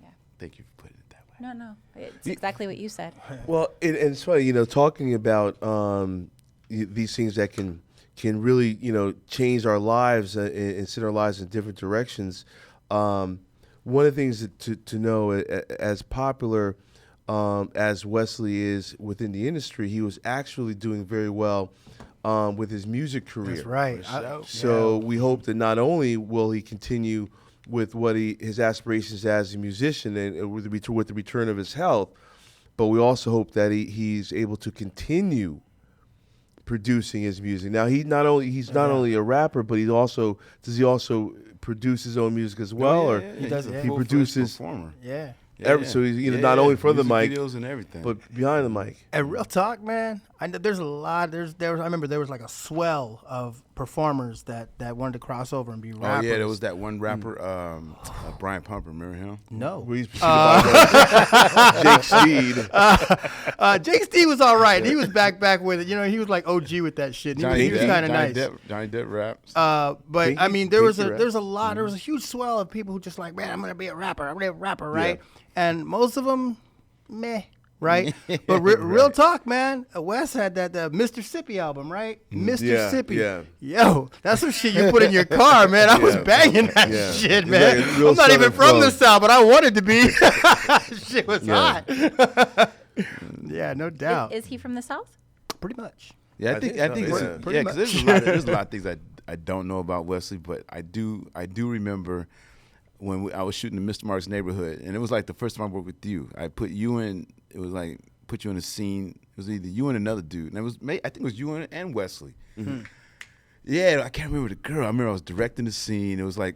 Yeah. Thank you for putting it that way. No, it's exactly what you said. Well, and it's funny, talking about these things that can really, change our lives and send our lives in different directions. One of the things to know, as popular as Wesley is within the industry, he was actually doing very well with his music career. That's right. So we hope that not only will he continue with his aspirations as a musician and with the return of his health, but we also hope that he's able to continue producing his music. Now he's not only a rapper, but does he also produce his own music as well, or he does. He produces. Performer. Yeah. So he's not only from the mic, videos and everything, but behind the mic. And real talk, man. I know there's a lot. I remember there was like a swell of performers that wanted to cross over and be rappers. Oh yeah, there was that one rapper, Brian Pumper. Remember him? No. Jake Steed. Jake Steed was all right. He was back with it. He was like OG with that shit. He was kind of nice. Johnny Depp raps. But I mean, there was a lot. There was a huge swell of people who just like, man, I'm gonna be a rapper. I'm gonna be a rapper, right? Yeah. And most of them, meh. Right, but real talk, man. Wes had that Mr. Sippy album, right? Mr. Sippy. Yeah. Yo, that's some shit you put in your car, man. I was banging that shit, man. Like I'm not even from the South, but I wanted to be. Shit was hot. Yeah, no doubt. Is he from the South? Pretty much. Yeah, I think because there's a lot of things I don't know about Wesley, but I do remember when I was shooting the Mr. Mark's Neighborhood, and it was like the first time I worked with you. I put you in. It was like put you in a scene. It was either you and another dude, and I think it was you and Wesley. Mm-hmm. Yeah, I can't remember the girl. I remember I was directing the scene. It was like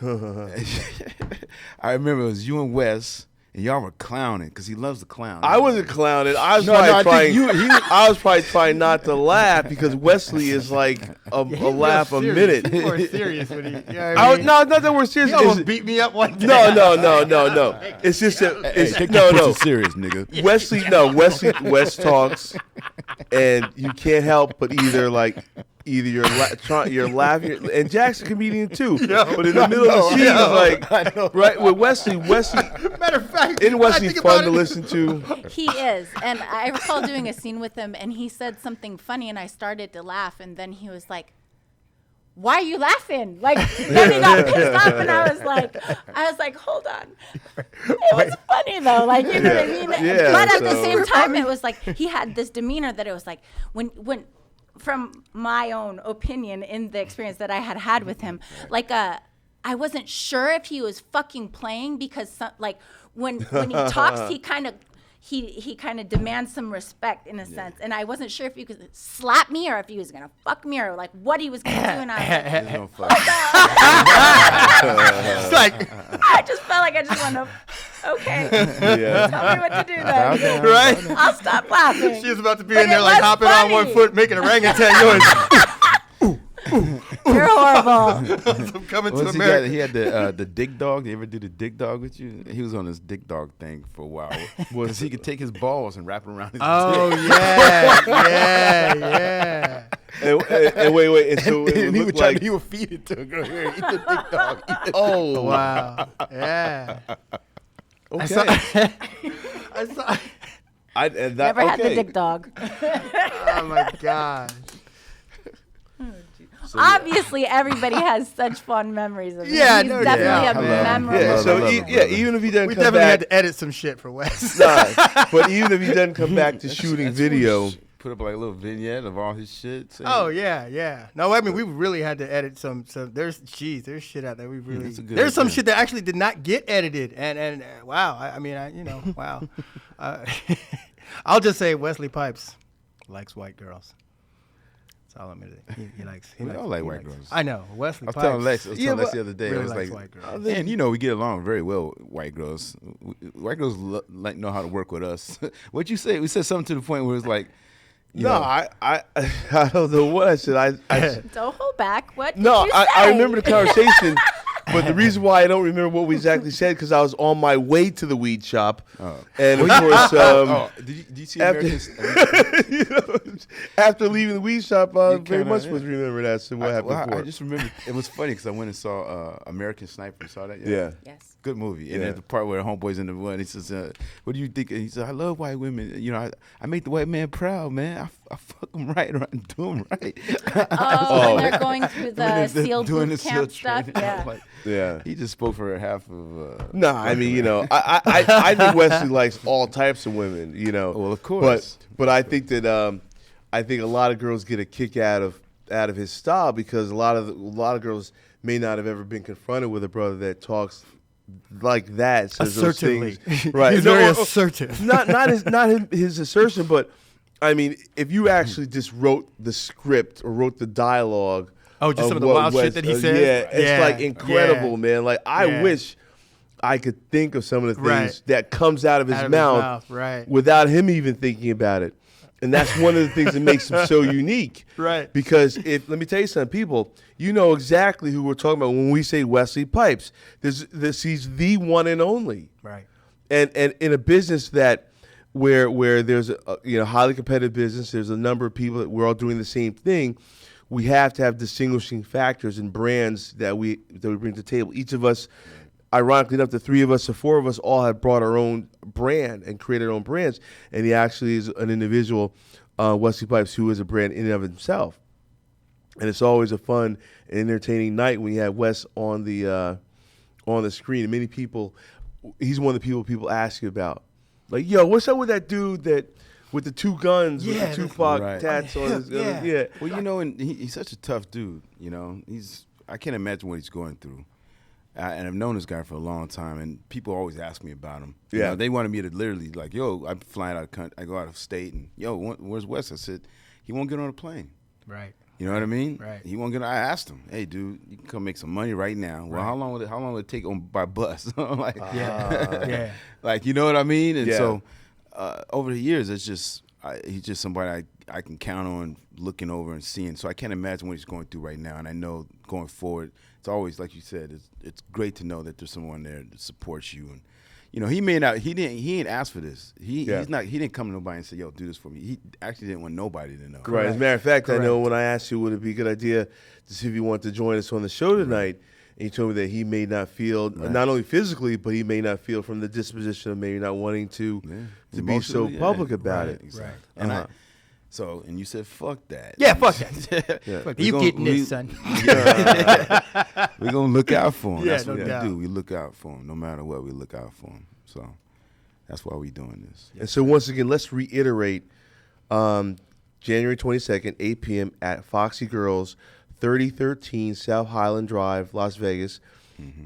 I remember it was you and Wes. And y'all were clowning because he loves to clown. I wasn't clowning. I was probably trying not to laugh because Wesley is like a laugh a minute. You were serious when he. No, not that we're serious. He almost beat me up one day. No. It's just that. Serious, nigga. Wes talks, and you can't help but either you're laughing, and Jack's a comedian too. But in the middle of the scene, like right with Wesley. Matter of fact, isn't Wesley fun to listen to? He is, and I recall doing a scene with him, and he said something funny, and I started to laugh, and then he was like, "Why are you laughing?" Like then he got pissed off, and I was like, "Hold on, it was funny though." Like you know what I mean? Yeah, but at the same time, it was like he had this demeanor that it was like when. From my own opinion in the experience that I had with him, like I wasn't sure if he was fucking playing because when he talks, he kind of demands some respect in a sense, and I wasn't sure if he could slap me or if he was gonna fuck me or like what he was gonna do, and I was like, it's like I just felt like I just want to. Okay. Tell me what to do then. Right? I'll stop laughing. She was about to be in there like hopping on one foot, making a orangutan. You're horrible. I'm coming to America. He had the dig dog. You ever do the dig dog with you? He was on this dig dog thing for a while. Because he could take his balls and wrap them around his dick. Yeah. and wait. And so it he looked would try like he would feed it to a girl. Here, eat the big dog. oh Wow. Yeah. okay. I saw. Never had the dick dog. Oh my gosh. Obviously, everybody has such fun memories of him. Yeah, He's no definitely doubt. a memorable. Yeah, so love him, even if he doesn't We come definitely had back, to edit some shit for Wes. but even if he doesn't come back to shooting video, Put up like a little vignette of all his shit. saying- Oh yeah. No, I mean we really had to edit some. There's shit out there. We really that's a good there's some idea. shit that actually did not get edited. And wow, wow. I'll just say Wesley Pipes likes white girls. That's all I'm gonna say. He likes. We all like white girls. I know Wesley I was Pipes. telling Lex the other day. really I was likes like, white girls. and we get along very well with white girls. White girls know how to work with us. What'd you say? We said something to the point where it's like, you know, I don't know what I said. Don't hold back. What did No, you say? I remember the conversation, but the reason why I don't remember what we exactly said because I was on my way to the weed shop, and of course, did you see after, American? After leaving the weed shop, I very kinda, much yeah. was remember that. So what happened? I before? just remember it was funny because I went and saw American Sniper. You saw that? Yeah. Yes. Good movie. And Yeah. then the part where homeboy's in the one, he says, "What do you think?" And he said, "I love white women. You know, I make the white man proud, man. I fuck them right and do them right." When they're going through the SEAL doing boot the camp SEAL stuff. training. Yeah. Like, Yeah. he just spoke for half of. No, I mean, you know, I think Wesley likes all types of women, you know. Well, of course. But I think that I think a lot of girls get a kick out of his style because a lot of girls may not have ever been confronted with a brother that talks like that, says those Assertively. things. Right? He's very assertive. Not his assertion, but I mean, if you actually just wrote the script or wrote the dialogue. Oh, just some of the what wild shit that he said? Yeah, it's Yeah, like incredible, yeah. man. Like I Yeah. wish I could think of some of the things Right. that comes out of his mouth, right. without him even thinking about it. And that's one of the things that makes him so unique. Right. Because let me tell you something, people, you know exactly who we're talking about when we say Wesley Pipes. He's the one and only. Right. And in a business that where there's a highly competitive business, there's a number of people that we're all doing the same thing. We have to have distinguishing factors and brands that we bring to the table. Each of us, ironically enough, the three of us or four of us all have brought our own brand and created our own brands. And he actually is an individual, Wesley Pipes, who is a brand in and of himself. And it's always a fun and entertaining night when you have Wes on the screen. And many people, he's one of the people ask you about. Like, yo, what's up with that dude with the two guns, with the Tupac right. tats on his yeah. Well, you know, and he's such a tough dude. You know, I can't imagine what he's going through. And I've known this guy for a long time, and people always ask me about him. You know, they wanted me to literally like, yo, I'm flying out of country, I go out of state, and yo, where's Wes? I said, he won't get on a plane. Right. You know what I mean? Right. He won't get. I asked him, hey, dude, you can come make some money right now. Well, how long will it take by bus? I'm like, Yeah. like, you know what I mean? And Yeah. so over the years, it's just he's just somebody I can count on looking over and seeing. So I can't imagine what he's going through right now. And I know going forward, it's always like you said. It's great to know that there's someone there that supports you. And you know, he ain't asked for this. He didn't come to nobody and say, yo, do this for me. He actually didn't want nobody to know. Right. As a matter of fact, I know when I asked you, would it be a good idea to see if you want to join us on the show tonight? And you told me that he may not feel, not only physically, but he may not feel from the disposition of maybe not wanting to be so public about it. Exactly. Right. And and you said, fuck that. Yeah, fuck that. Fuck, you getting this, son. We're going to look out for him. Yeah, That's what no we doubt. do. We look out for him. No matter what, we look out for him. So that's why we doing this. And so once again, let's reiterate, January 22nd, 8 p.m. at Foxy Girls, 3013 South Highland Drive, Las Vegas.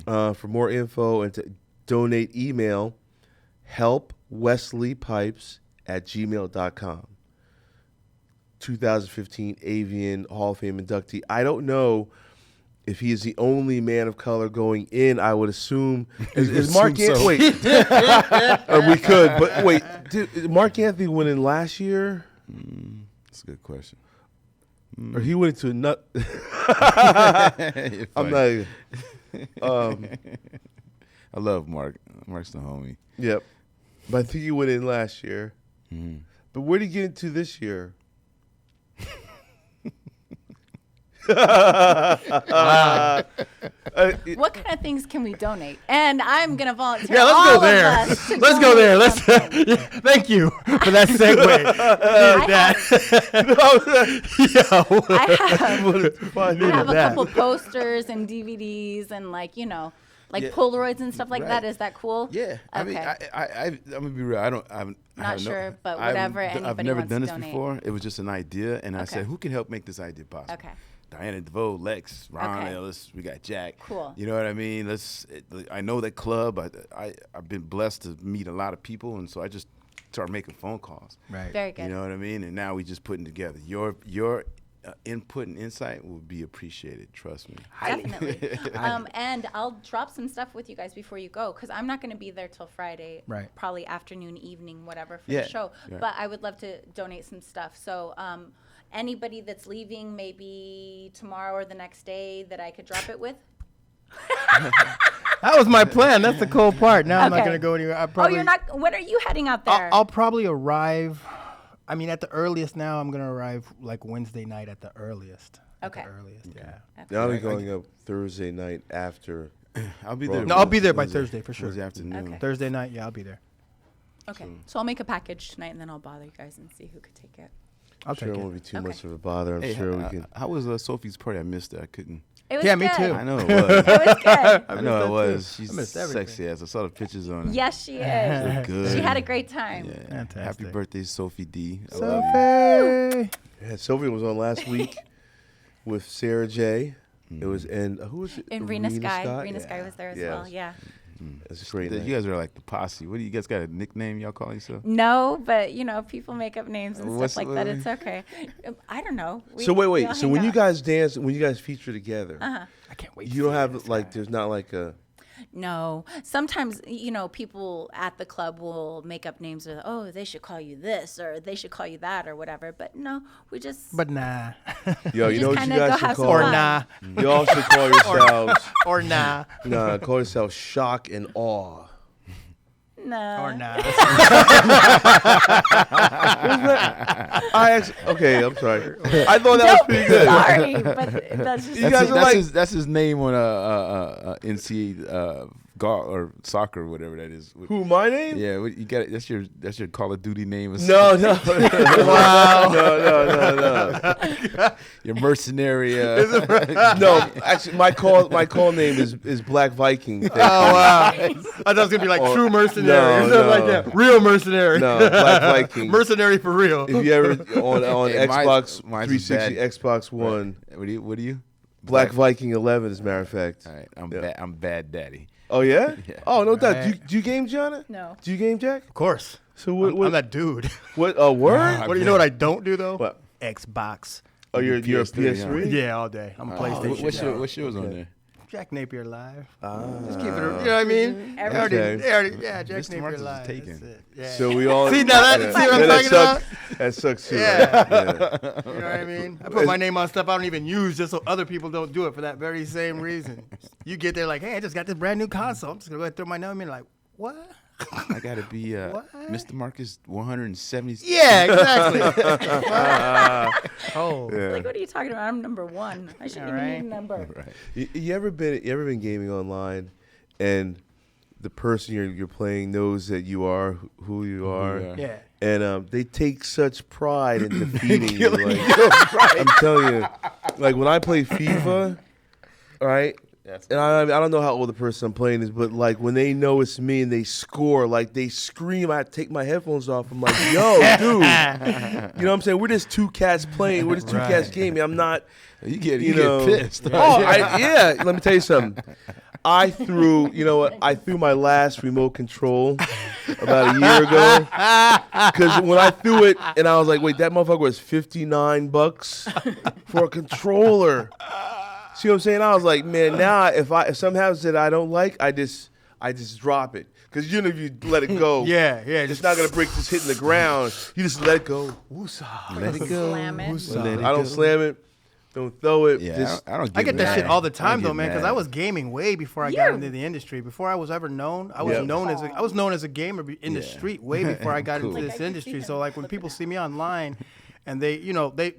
For more info and to donate, email helpwesleypipes@gmail.com. 2015 Avian Hall of Fame inductee. I don't know if he is the only man of color going in. I would assume. Is Mark Anthony? so. Wait, we could, but wait. Did Mark Anthony went in last year? That's a good question. Or he went into a nut. I'm not. I love Mark. Mark's the homie. Yep. But I think he went in last year. But where did he get into this year? What kind of things can we donate? And I'm gonna volunteer. Yeah, let's all go of there. us to Let's go there. donate something. Yeah, thank you for that segue. I have a couple posters and DVDs and like Polaroids and stuff like that. Is that cool? Yeah, I mean, Okay. I'm gonna be real. Not sure, but whatever I've anybody never wants done to this donate. before. It was just an idea, and I Okay. said, who can help make this idea possible? Okay. Diana DeVoe, Lex, Ron Okay. Ellis, we got Jack. Cool. You know what I mean? I know that club. I've been blessed to meet a lot of people, and so I just started making phone calls. Right. Very good. You know what I mean? And now we just putting together. Your input and insight will be appreciated. Trust me. Definitely. And I'll drop some stuff with you guys before you go because I'm not going to be there till Friday. Right. Probably afternoon, evening, whatever for Yeah, the show. yeah. But I would love to donate some stuff. So anybody that's leaving maybe tomorrow or the next day that I could drop it with? That was my plan. That's the cool part. Now I'm not Okay. going to go anywhere. You're not. When are you heading out there? I'll probably arrive. I mean, at the earliest now, I'm going to arrive like Wednesday night at the earliest. Okay. At the earliest, yeah. Now we're going up Thursday night after. I'll be there. No, I'll be there by Thursday for sure. Thursday afternoon. Okay. Thursday night, yeah, I'll be there. Okay. So I'll make a package tonight and then I'll bother you guys and see who could take it. I'll I'm sure take it it. won't be too Okay. much of a bother. I'm Hey, sure we can. how was Sophie's party? I missed it. I couldn't. It was Yeah, me good. too. I know it was. It was good. I know that it too. was. I She's missed everything. sexy ass. I saw the pictures on it. Yes, she is. Good. She had a great time. Yeah. Fantastic. Happy birthday, Sophie D. I love you. Sophie. Yeah, Sylvia was on last week with Sarah J. It was who was it? And Rena Sky. Rena Yeah. Sky was there as Yes. well. Yeah. It's a great. You night. guys are like the posse. What do you guys got a nickname y'all call yourself? No, but people make up names and What's stuff like that. It's okay. I don't know. So We wait. all So hang when you out. guys dance, when you guys feature together, Uh-huh. I can't wait. you don't have like. There's not like a. No. Sometimes, people at the club will make up names of, oh, they should call you this or they should call you that or whatever. But no, we just. But nah. Yo, we you know just what you kinda guys go should have some call? Or fun. nah. You all should call yourselves. Or nah. Nah, call yourselves shock and awe. No. Or nah. Okay, I'm sorry. I thought that was Don't pretty be good. sorry, but that's just. You guys are like. That's his name on NCAA golf or soccer, whatever that is. Who, my name? Yeah, you got it. That's your Call of Duty name. Or No, no. Wow. No. Your mercenary. No, actually, my call name is Black Viking. Oh, wow. I thought it was going to be like true mercenary or something like that. Real mercenary. No, Black Viking. Mercenary for real. If you ever on Hey, Xbox mine's 360, bad. Xbox One, What do you? Black Viking 11, as a matter of fact. All right, Yeah. I'm bad daddy. Oh yeah? Yeah. Oh no doubt. Right. Do you game, Gianna? No. Do you game, Jack? Of course. So what? I'm that dude. What? A word? What do you know what I don't do, though? What? Xbox. Oh, you're a PS3, PS3. Yeah, all day. I'm a PlayStation. What's yours on there? Jack Napier live. Ah. Just keep it. You know what I mean? Everything. Yeah, Jack Mr. Napier Marcus is live. taken. That's it. Yeah. So we all See, now that- see what I'm that talking sucks. That sucks too. Yeah. Right? Yeah. You know what I mean? I put my name on stuff I don't even use just so other people don't do it for that very same reason. You get there like, hey, I just got this brand new console. I'm just going to go ahead and throw my name in like, what? I gotta be What? Mr. Marcus 170. Yeah, exactly. Oh. Like, what are you talking about? I'm number one. I shouldn't even need a number. Right. You ever been gaming online, and the person you're playing knows that you are who you are, you are. Yeah. and they take such pride in defeating you. Like, I'm telling you, like when I play FIFA, right? And I don't know how old the person I'm playing is, but like when they know it's me and they score, like they scream. I take my headphones off. I'm like, yo, dude, you know what I'm saying? We're just two cats playing. We're just two cats gaming. I'm not. You get know, pissed. Yeah. Let me tell you something. I threw my last remote control about a year ago because when I threw it and I was like, wait, that motherfucker was $59 for a controller. See what I'm saying? I was like, man, now if something happens that I don't like, I just drop it because if you let it go, Yeah. it's not gonna break, just hitting the ground. You just let it go. Let it go. Slam it. Let it I don't go. slam it. Don't throw it. Yeah, Just, I don't. I get that mad. shit all the I time don't though, get man, because mad. I was gaming way before I got into the industry. Before I was ever known, I was Yep. known as a gamer in the Yeah. street way before I got Cool. into Like, I this can industry. see So him like when flipping people it. see me online, and they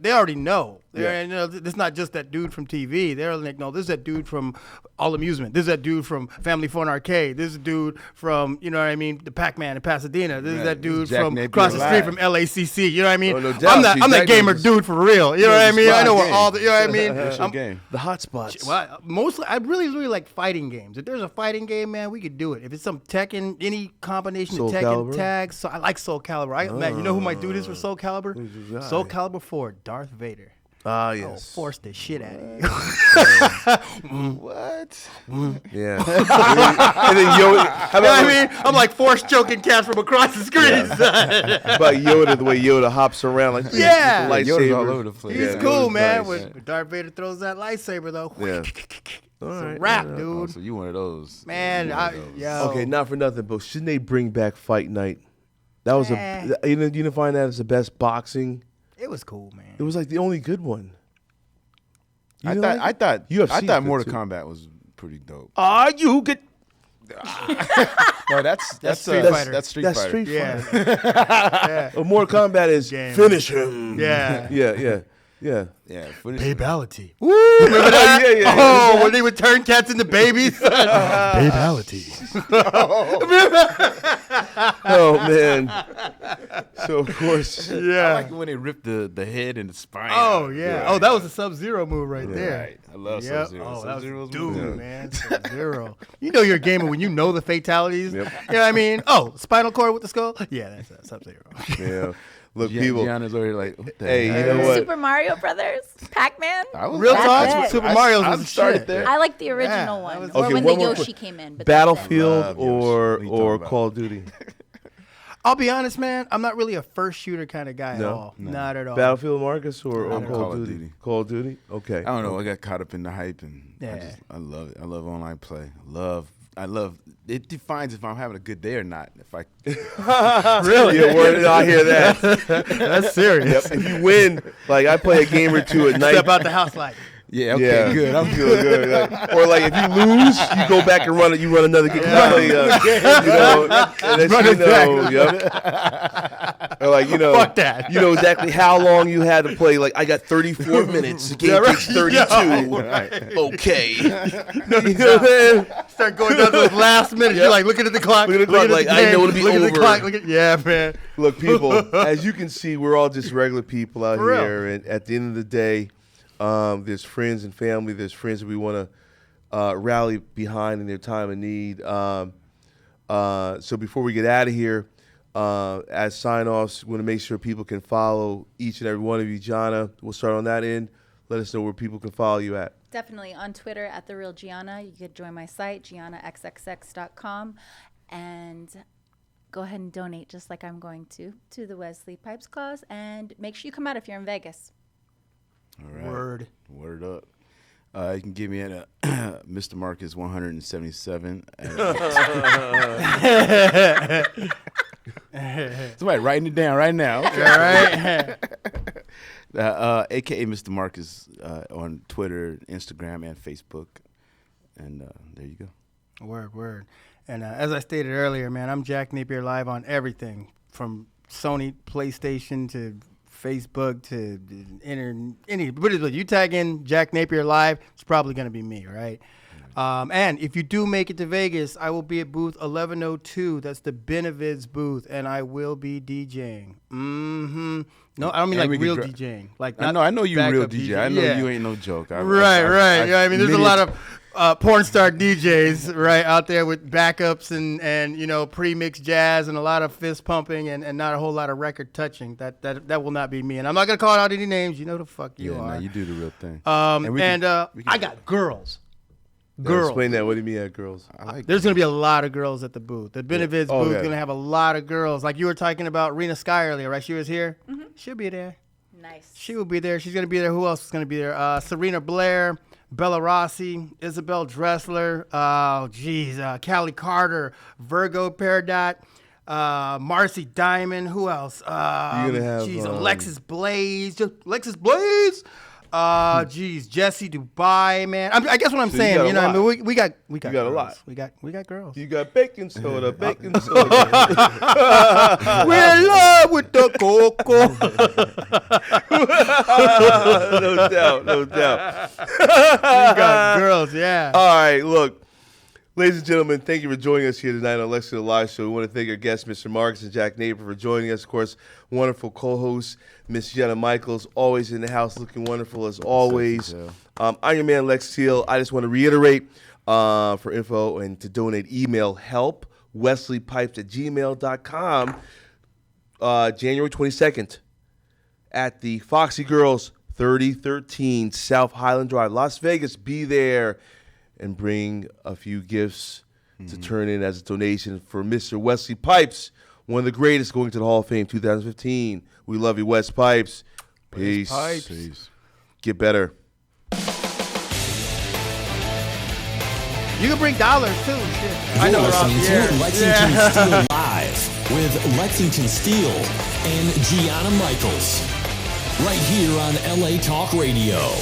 already know. And, it's not just that dude from TV. They're like, no, this is that dude from All Amusement. This is that dude from Family Fun Arcade. This is a dude from, you know what I mean, the Pac-Man in Pasadena. This is that dude from across the street from LACC. You know what I mean? Oh, no doubt. I'm that gamer dude for real. You know what I mean? I know what all the, you know what I mean? What's your game? The hot spots. Well, mostly, I really like fighting games. If there's a fighting game, man, we could do it. If it's some Tekken, any combination Soul of Tekken Calibur? tags. So I like Soul Calibur. Man, you know who my dude is for Soul Calibur? Who's your guy? Soul Calibur 4, Darth Vader. Ah, I'll yes. force the shit out of you. What? Yeah. And then Yoda. How You know about what I mean? I'm like force choking cats from across the screen. How about Yoda, the way Yoda hops around like Yeah. with the Yoda's lightsaber. all over the place. He's Yeah, cool, Yoda's man. nice. When Darth Vader throws that lightsaber, though. Yeah. It's All a right. wrap, Oh, dude. so you one of those? Man, You one of those. yo. Okay, not for nothing, but shouldn't they bring back Fight Night? That was Eh. you didn't find that as the best boxing? It was cool, man. It was like the only good one. You I didn't thought, like it? I thought, UFC I is thought good, Mortal too. Kombat was pretty dope. You get No, that's Street Fighter. That's Street that's Fighter. Street Yeah. Fighter. Mortal Kombat is Game. finish him. Yeah. Yeah. Yeah, footage. Babality. Woo! Remember that? Yeah. Oh, when they would turn cats into babies. Babality. Oh man. So of course. I Yeah. like it when they rip the head and the spine. Oh out. yeah. Oh, that was a Sub-Zero move right there. Right. I love Yep. Sub-Zero. Oh, that was Sub-Zero's dude, movie. man. Sub-Zero. You know you're a gamer when you know the fatalities. Yep. You know what I mean? Oh, spinal cord with the skull. Yeah, that's Sub-Zero. Yeah. Look, people. Gianna's already like, what the Hey, heck? you know what? Super Mario Brothers, Pac-Man. I was Real That's talk. it. Super Mario's was I the started shit. there. I like the original Yeah, that one, was- or Okay, when one the more Yoshi quick. came in. But that's it. Battlefield Love Yoshi. What or are you talking about? Call of Duty? I'll be honest, man. I'm not really a first shooter kind of guy No? at all. Not at all. Battlefield, Marcus, or I'm Call of Duty? Call of Duty. Okay. I don't know. I got caught up in the hype, and Yeah. I love it. I love online play. I love. It defines if I'm having a good day or not. If I Really? Yeah, word, I hear that. That's serious. Yep. If you win, like I play a game or two at night. Step out the house like. yeah, okay, good. I'm good. Good. Like, or like if you lose, you go back and run it. You run another game. You play, you know, and then Run you it know, back. yep. Or like Fuck that. You know exactly how long you had to play. Like I got 34 minutes. The game takes 32. Okay. You know what I'm saying? Start going down to those last minutes. You're like looking at the clock. Look at the clock, like, I know it'll be look over. At the clock. Yeah, man. Look, people, as you can see, we're all just regular people out For real. here. And at the end of the day, there's friends and family. There's friends that we want to rally behind in their time of need. So before we get out of here, as sign-offs, we want to make sure people can follow each and every one of you. Gianna, we'll start on that end. Let us know where people can follow you at. Definitely on Twitter at The Real Gianna. You could join my site, giannaxxx.com, and go ahead and donate just like I'm going to the Wesley Pipes cause. And make sure you come out if you're in Vegas. All right. Word up. You can give me at Mr. Marcus 177. Somebody writing it down right now. Okay. All right. AKA Mr. Marcus on Twitter, Instagram, and Facebook. And there you go. Word. And as I stated earlier, man, I'm Jack Napier live on everything from Sony PlayStation to Facebook to but you tag in Jack Napier live, it's probably going to be me, right? And if you do make it to Vegas, I will be at booth 1102. That's the Benevids booth, and I will be DJing. Mm-hmm. No, I don't mean And like we real can DJing. Like I know you real backup DJ. I know Yeah. you ain't no joke. Right. Yeah, I mean, there's a lot of porn star DJs right out there with backups and you know pre-mixed jazz and a lot of fist pumping and not a whole lot of record touching. That will not be me. And I'm not gonna call out any names. You know the fuck you are. No, you do the real thing. And we can- I got girls. Explain that. What do you mean, girls? I like There's gonna be a lot of girls at the booth. The Benevids Oh, booth okay. gonna have a lot of girls. Like you were talking about Rena Sky earlier, right? She was here. Mm-hmm. She'll be there. Nice. She will be there. She's going to be there. Who else is going to be there? Serena Blair, Bella Rossi, Isabel Dressler, Callie Carter, Virgo Peridot, Marcy Diamond. Who else? You're gonna have, Alexis Blaze. Alexis Blaze. Geez, Jesse, Dubai, man. I guess what I'm So saying, got a you know, I lot. mean, we got You got girls. a lot. We got girls. You got baking soda, baking soda. We're in love with the cocoa. No doubt, no doubt. We got girls, yeah. All right, look. Ladies and gentlemen, thank you for joining us here tonight on Lexington Live Show. We want to thank our guests, Mr. Marcus and Jack Napier, for joining us. Of course, wonderful co-host, Miss Gianna Michaels, always in the house looking wonderful as always. I'm your man, Lex Steele. I just want to reiterate, for info and to donate, email help, wesleypipes@gmail.com, January 22nd at the Foxy Girls 3013 South Highland Drive, Las Vegas. Be there and bring a few gifts to turn in as a donation for Mr. Wesley Pipes, one of the greatest, going to the Hall of Fame 2015. We love you, Wes Pipes. Peace. Pipes. Peace. Get better. You can bring dollars too. Shit. I You're know, listening Rob. to Yeah. Lexington Steele Live with Lexington Steele and Gianna Michaels. Right here on LA Talk Radio.